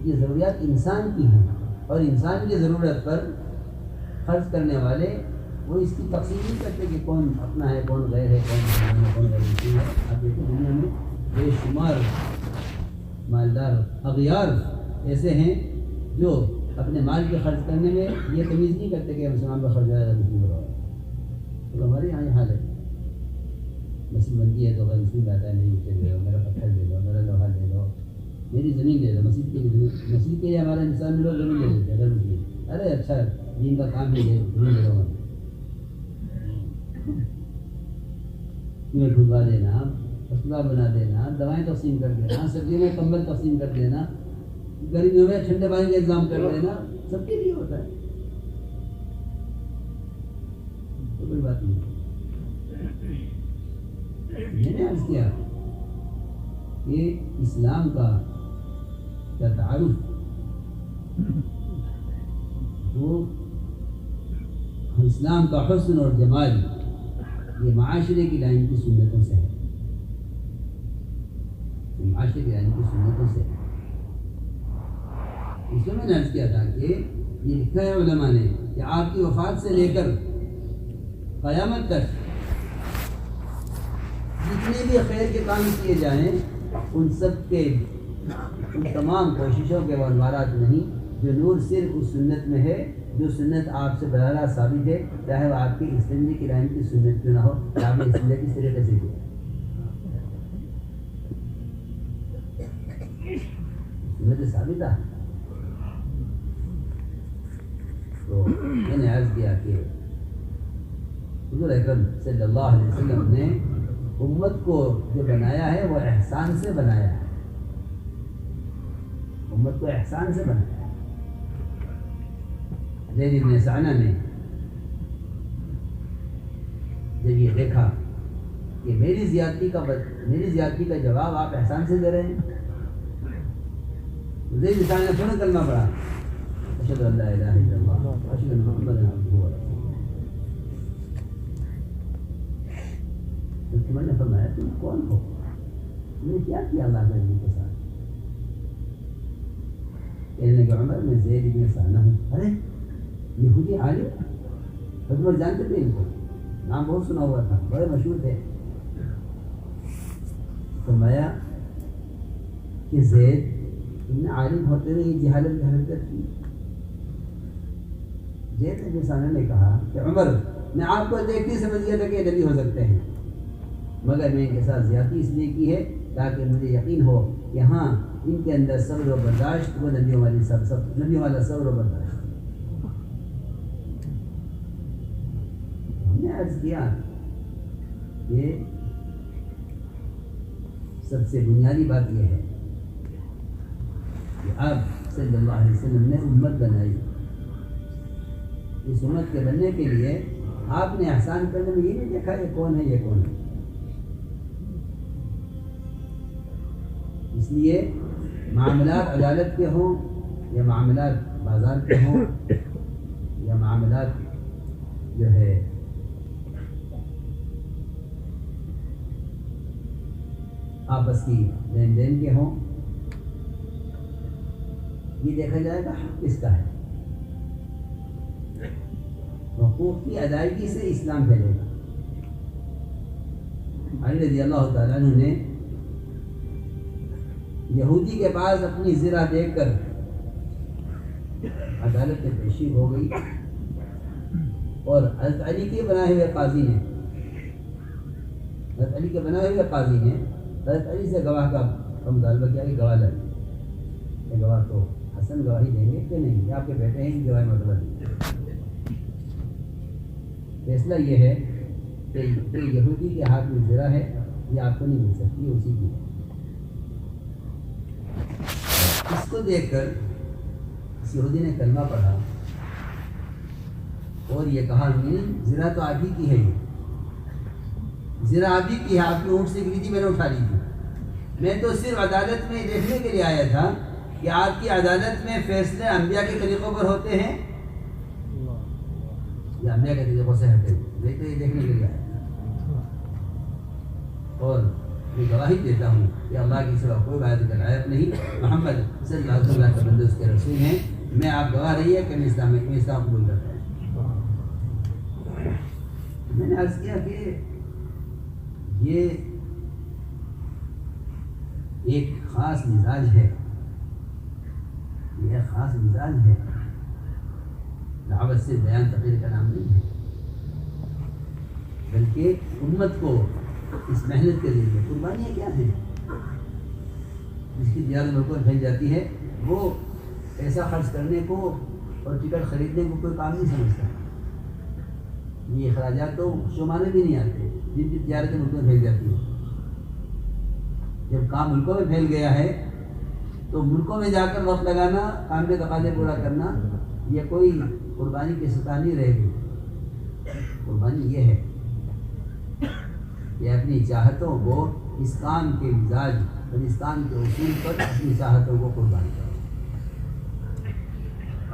یہ ضروریات انسان کی ہیں، اور انسان کی ضرورت پر خرچ کرنے والے وہ اس کی تقسیم نہیں کرتے کہ کون اپنا ہے، کون غیر ہے، کون غیر مسلم ہے۔ آپ دیکھیں دنیا میں بے شمار مالدار اغیار ایسے ہیں جو اپنے مال کے خرچ کرنے میں یہ تمیز نہیں کرتے کہ مسلمان کا خرچ زیادہ مسلم ہو رہا ہے۔ تو ہمارے یہاں یہ حال ہے، مسجد بنتی ہے تو غیر مسلم کہتا ہے نہیں مجھے دے دو، میرا پتھر دے دو، میرا لوہا دے دو، میری زمین دے دو۔ مسجد کے لیے مسجد کے لیے ہمارا انسان لوگ زمین دے دیتے ہیں غیر مسلم، ارے اچھا دین کا کام ہی ہے، زمین دے دو، تمہیں کھلوا دینا، اسپتال بنا دینا، دوائیں تقسیم کر دینا، سردیوں میں کمبل تقسیم کر دینا، گرمیوں میں ٹھنڈے پانی کا انتظام کر دینا، سب کے لیے ہوتا ہے، کوئی بات نہیں۔ میں نے عرض کیا کہ اسلام کا تعارف وہ اسلام کا حسن اور جمال یہ معاشرے کی لائن کی سنتوں سے ہے، معاشرے کی لائن کی سنتوں سے ہے۔ اس میں نے عرض کیا تھا کہ یہ لکھا ہے علماء نے کہ آپ کی وفات سے لے کر قیامت تک جتنے بھی خیر کے کام کیے جائیں ان سب کے ان تمام کوششوں کے وہ انوارات نہیں جو نور صرف اس سنت میں ہے جو سنت آپ سے براہ راست ثابت ہے، چاہے وہ آپ کی اسلام کی لائن کی سنت کیوں نہ ہو، آپ نے اسلام کس طریقے سے کیا سنت ثابت ہے۔ تو میں نے عرض کیا کہ حضور اکرم صلی اللہ علیہ وسلم نے امت کو جو بنایا ہے وہ احسان سے بنایا ہے، امت کو احسان سے بنایا ہے۔ زید بن سعنہ نے جب یہ دیکھا کہ میری زیادتی کا جواب آپ احسان سے دے رہے ہیں، زید بن سعنہ نے فوراً کلمہ پڑھا، اشہد ان لا الہ الا اللہ واشہد ان محمدا عبدہ ورسولہ۔ عمر نے فرمایا تم کون ہو، تم نے کیا کیا اللہ کے نبی کے ساتھ؟ کہنے لگے عمر میں زید بن سعنہ ہوں۔ ارے یہودی عالم، عمر جانتے تھے ان کو، نام بہت سنا ہوا تھا، بڑے مشہور تھے۔ فرمایا کہ زید تم نے عالم ہوتے ہوئے یہ جہالت کی حرکت کی؟ زید بن سعنہ نے کہا کہ عمر میں آپ کو دیکھتے سمجھ گیا تھا کہ نبی ہو سکتے ہیں، مگر میں ان کے ساتھ زیادتی اس لیے کی ہے تاکہ مجھے یقین ہو کہ ہاں ان کے اندر صبر و برداشت وہ نبیوں والی نبیوں والا صبر و برداشت. ہم نے عرض کیا کہ سب سے بنیادی بات یہ ہے کہ آپ صلی اللہ علیہ وسلم نے امت بنائی. اس امت کے بننے کے لیے آپ نے احسان کرنے میں یہ نہیں دیکھا یہ کون ہے یہ کون ہے. اس لیے معاملات عدالت کے ہوں یا معاملات بازار کے ہوں یا معاملات جو ہے آپس کی لین دین کے ہوں، یہ دیکھا جائے گا حق کس کا ہے. حقوق کی ادائیگی سے اسلام پھیلے گا. علی رضی اللہ تعالیٰ عنہ نے یہودی کے پاس اپنی زرہ دیکھ کر عدالت میں پیشی ہو گئی اور حضرت علی کے بنائے ہوئے قاضی نے حضرت علی سے گواہ کا مطالبہ کیا کہ گواہ لائیں. یہ گواہ تو حسن گواہی دیں گے کہ نہیں، آپ کے بیٹے ہیں گواہ مطلب نہیں. فیصلہ یہ ہے کہ یہودی کے ہاتھ میں زرہ ہے، یہ آپ کو نہیں مل سکتی، یہ اسی کی ہے. اس کو دیکھ کر اس یہودی نے کلمہ پڑھا اور یہ کہا نہیں، زرہ تو آپ ہی کی ہے، یہ زرہ آپ ہی کی ہے، آپ کی اونٹ سے گری تھی میں نے اٹھا لی تھی. میں تو صرف عدالت میں دیکھنے کے لیے آیا تھا کہ آپ کی عدالت میں فیصلے انبیاء کے طریقوں پر ہوتے ہیں یا انبیاء کے طریقوں سے ہٹے ہوئے. میں تو یہ دیکھنے کے لیے آیا تھا اور میں گواہی دیتا ہوں کہ اللہ کی سوا کوئی عبادت کا لائق نہیں، محمد صلی اللہ علیہ وسلم کے بندے اس کے رسول ہیں. میں آپ گواہ رہی ہے کہ میں اسلام قبول کرتا ہوں. میں نے عرض کیا کہ یہ ایک خاص مزاج ہے، دعوت سے بیان تقریر کا نام نہیں ہے، بلکہ امت کو اس محنت کے ذریعے قربانیاں کیا ہیں جس کی زیادہ لوگوں میں پھیل جاتی ہے، وہ پیسہ خرچ کرنے کو اور ٹکٹ خریدنے کو کوئی کام نہیں سمجھتا. یہ اخراجات تو شمارے بھی نہیں آتے جن کی تجارتیں ملکوں میں پھیل جاتی ہیں. جب کام ملکوں میں پھیل گیا ہے تو ملکوں میں جا کر وقت لگانا، کام کے تقاضے پورا کرنا، یہ کوئی قربانی کی سطح نہیں رہے گی. قربانی یہ ہے کہ اپنی چاہتوں کو اس کام کے مزاج اور اس کام کے اصول پر اپنی چاہتوں کو قربان کرو،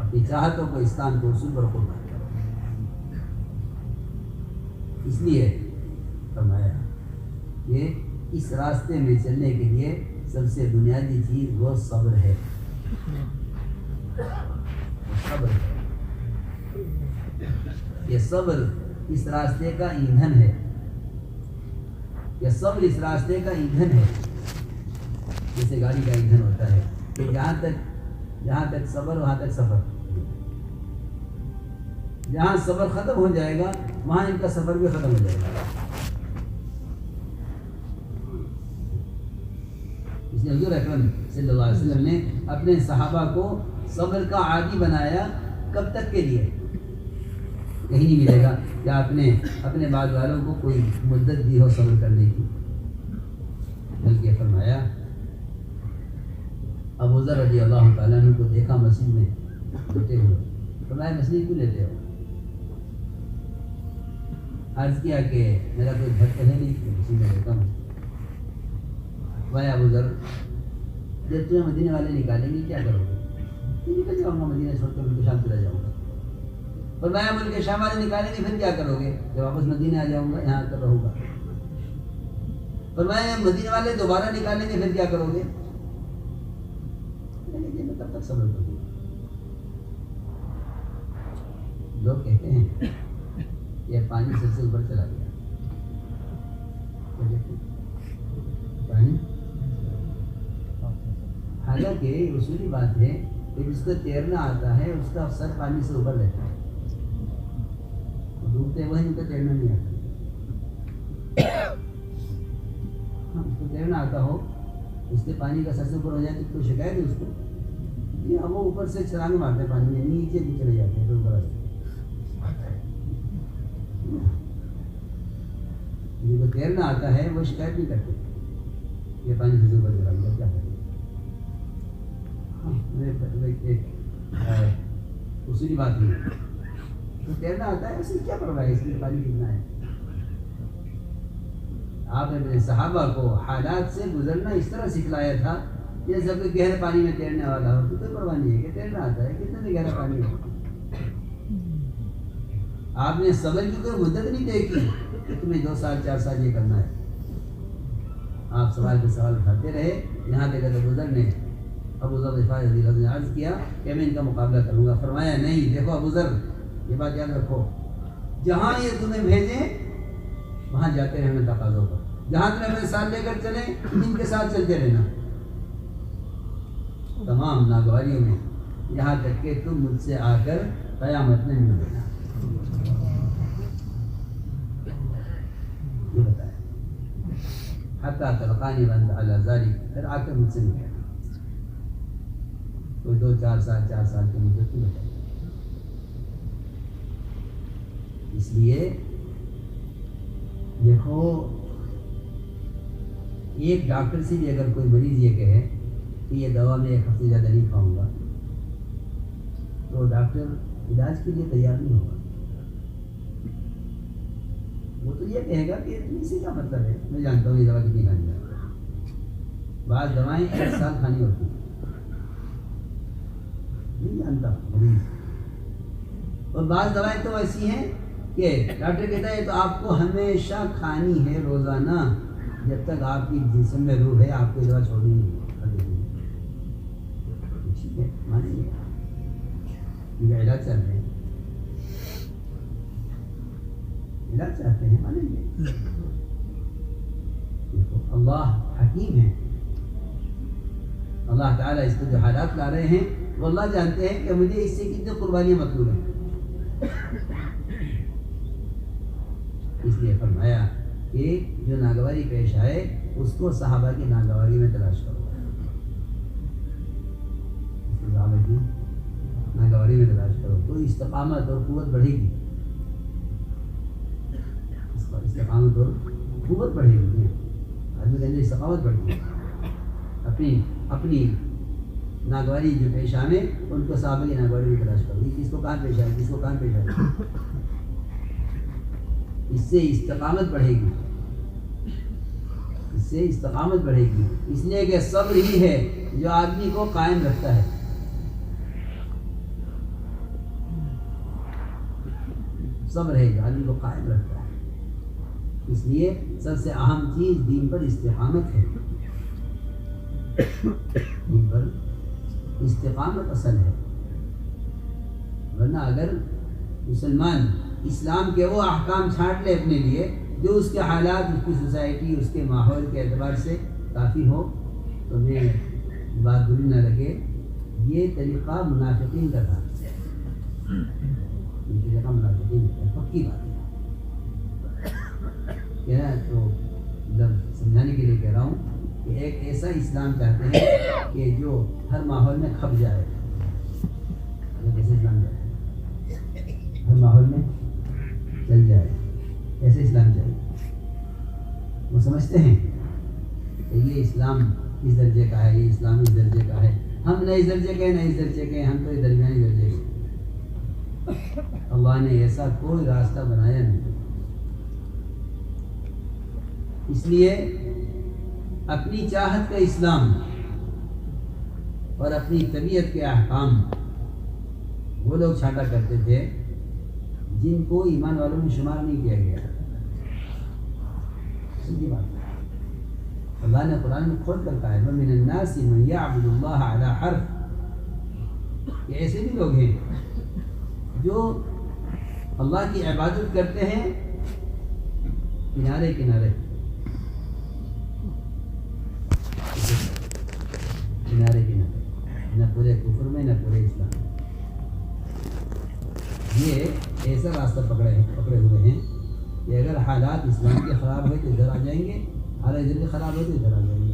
اپنی چاہتوں کو اس کام کے اصول پر قربان کرو. اس لیے فرمایا کہ اس راستے میں چلنے کے لیے سب سے بنیادی چیز وہ صبر ہے. یہ صبر اس راستے کا ایندھن ہے. صبر اس راستے کا ایندھن ہے. جیسے گاڑی کا ایندھن ہوتا ہے کہ جہاں تک صبر وہاں تک سفر. جہاں صبر ختم ہو جائے گا وہاں ان کا سفر بھی ختم ہو جائے گا. اس لیے حضور اکرم صلی اللہ علیہ وسلم نے اپنے صحابہ کو صبر کا عادی بنایا. کب تک کے لیے؟ کہیں نہیں ملے گا کہ آپ نے اپنے بعد والوں کو کوئی مدت دی ہو صبر کرنے کی، بلکہ فرمایا ابو ذر رضی اللہ تعالیٰ عنہ کو دیکھا مسجد میں لیٹے ہوئے. فرمایا مسجد کیوں لیتے ہو؟ عرض کیا کہ میرا کوئی گھر تو ہے نہیں کہ مسجد میں لیتا ہوں. فرمایا ابو ذر جب تمہیں مدینے والے نکالیں گے کیا کرو گے؟ نکل جاؤں گا، مدینہ چھوڑ کر ملک شام چلا جاؤں گا. فرمایا ملک شام والے نکالیں گے پھر کیا کرو گے؟ جب واپس مدینہ آ جاؤں گا یہاں کر رہوں گا. فرمایا مدینہ والے دوبارہ نکالیں گے پھر کیا کرو گے؟ میں تب تک صبر کروں گا. لوگ کہتے ہیں یہ پانی سب سے اوپر چلا گیا. پانی حالانکہ اصولی بات ہے کہ جس کو تیرنا آتا ہے اس کا سر پانی سے اوپر رہتا ہے. ڈوبتے وہی ان کو تیرنا نہیں آتا. اس کو تیرنا آتا ہو، اس کے پانی کا سر سے اوپر ہو جائے تو کوئی شکایت ہے اس کو؟ جی ہم وہ اوپر سے چھلانگ مارتے ہیں پانی میں، نیچے بھی چلے جاتے ہیں اوپر سے. جن کو تیرنا آتا ہے وہ شکایت نہیں کرتے یہ پانی سے اوپر چلا گیا کیا کریں. اصولی بات نہیں ہے، تو تیرنا آتا ہے اس سے کیا پرواہ ہے اس میں پانی کتنا ہے. آپ نے اپنے صحابہ کو حالات سے گزرنا اس طرح سکھلایا تھا جیسے کوئی گہرے پانی میں تیرنے والا ہو تو کوئی پرواہ نہیں ہے کہ تیرنا آتا ہے کتنا بھی گہرا پانی ہو. آپ نے صبر کی کوئی مدت نہیں دیکھی کہ تمہیں 2 سال 4 سال یہ کرنا ہے. آپ سوال پہ سوال اٹھاتے رہے یہاں پہ کہتے گزرنے. ابو ذر غفاری رضی اللہ عنہ نے عرض کیا کہ میں ان کا مقابلہ کروں گا. فرمایا نہیں، دیکھو ابو ذر یہ بات یاد رکھو، جہاں یہ تمہیں بھیجیں وہاں جاتے رہنا تقاضوں پر. جہاں تمہیں اپنے ساتھ لے کر چلیں ان کے ساتھ چلتے رہنا تمام ناگواریوں میں، یہاں تک کہ تم مجھ سے آ کر قیامت میں مل دینا. یہ بتایا حتیٰ تلقانی وانت علی ذلک، پھر آ کر مجھ سے ملے. کوئی 2-4 سال 4 سال کی مدت نہیں بتائی. اس لیے دیکھو ایک ڈاکٹر سے بھی اگر کوئی مریض یہ کہے کہ یہ دوا میں 1 ہفتے زیادہ نہیں کھاؤں گا تو ڈاکٹر علاج کے لیے تیار نہیں ہوگا. وہ تو یہ کہے گا کہ اسی کا مطلب ہے میں جانتا ہوں یہ دوا کتنی کھانی ہے. بعض دوائیں 1 سال کھانی ہوتی ہیں، نہیں جانتا مریض. اور بعض دوائیں تو ایسی ہیں کہ ڈاکٹر کہتا ہے تو آپ کو ہمیشہ کھانی ہے روزانہ، جب تک آپ کی جسم میں روح ہے آپ کو یہ دوا چھوڑنی نہیں. ٹھیک ہے مانیں گے کیونکہ علاج چاہتے ہیں، علاج چاہتے ہیں مانیں گے. دیکھو اللہ حکیم ہے، اللہ تعالیٰ اس کو جو حالات لا رہے ہیں وہ اللہ جانتے ہیں کہ مجھے اس سے کتنی قربانیاں مطلوب ہیں. اس لیے فرمایا کہ جو ناگواری پیش آئے اس کو صحابہ کی ناگواری میں تلاش کرو. صحابہ کی ناگواری میں تلاش کرو تو استقامت اور قوت بڑھے گی. استقامت اور قوت بڑھے گی. آدمی کے اندر استقامت بڑھتی ہے. اپنی ناگواری جو پیش آئے ان کو صحابہ کی ناگواری میں تلاش کرو. کس کو کہاں پیش آئے، کس کو کہاں پیش آئے. اس سے استقامت بڑھے گی، اس سے استقامت بڑھے گی. اس لیے کہ صبر ہی ہے جو آدمی کو قائم رکھتا ہے. صبر ہے جو آدمی کو قائم رکھتا ہے. اس لیے سب سے اہم چیز دین پر استقامت ہے. دین پر استقامت اصل ہے. ورنہ اگر مسلمان اسلام کے وہ احکام چھانٹ لے اپنے لیے جو اس کے حالات، اس کی سوسائٹی، اس کے ماحول کے اعتبار سے کافی ہو، تو میں بات بری نہ لگے یہ طریقہ منافقین کا تھا. یہ طریقہ منافقین کا پکی بات ہے. تو سمجھانے کے لیے کہہ رہا ہوں کہ ایک ایسا اسلام چاہتے ہیں کہ جو ہر ماحول میں کھپ جائے. ایسے اسلام چاہتے ہیں ہر ماحول میں چل جائے، ایسے اسلام چاہیے. وہ سمجھتے ہیں کہ یہ اسلام اس درجے کا ہے، یہ اسلام اس درجے کا ہے. ہم نہ اس درجے کے، نہ اس درجے کے، ہم تو یہ درمیانی درجے کے. اللہ نے ایسا کوئی راستہ بنایا نہیں. اس لیے اپنی چاہت کا اسلام اور اپنی طبیعت کے احکام وہ لوگ چھانٹا کرتے تھے جن کو ایمان والوں میں شمار نہیں کیا گیا. سیدھی بات ہے. اللہ نے قرآن میں کھول کر کہا ہے وَمِنَ النَّاسِ مَن يَعْبُدُ اللَّهَ عَلَى حَرْفٍ. یہ ایسے بھی لوگ ہیں جو اللہ کی عبادت کرتے ہیں کنارے کنارے کنارے کنارے، نہ پورے کفر میں نہ پورے اسلام. یہ ایسا راستہ پکڑے ہوئے ہیں کہ اگر حالات اسلام کے خراب ہوئے تو ادھر آ جائیں گے، ارے ادھر بھی خراب ہوتی ادھر آ جائیں گے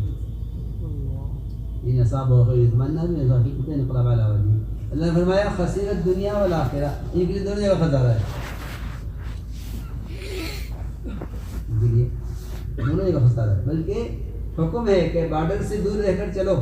ان اصاب و خیر اتمنى من ذاتی کتے انقلاب علی وجہی. اللہ نے فرمایا خسیرت دنیا والآخرہ، ان کے لیے دونوں جگہ خسارہ ہے. دونوں جگہ خسارہ ہے، بلکہ حکم ہے کہ بارڈر سے دور رہ کر چلو.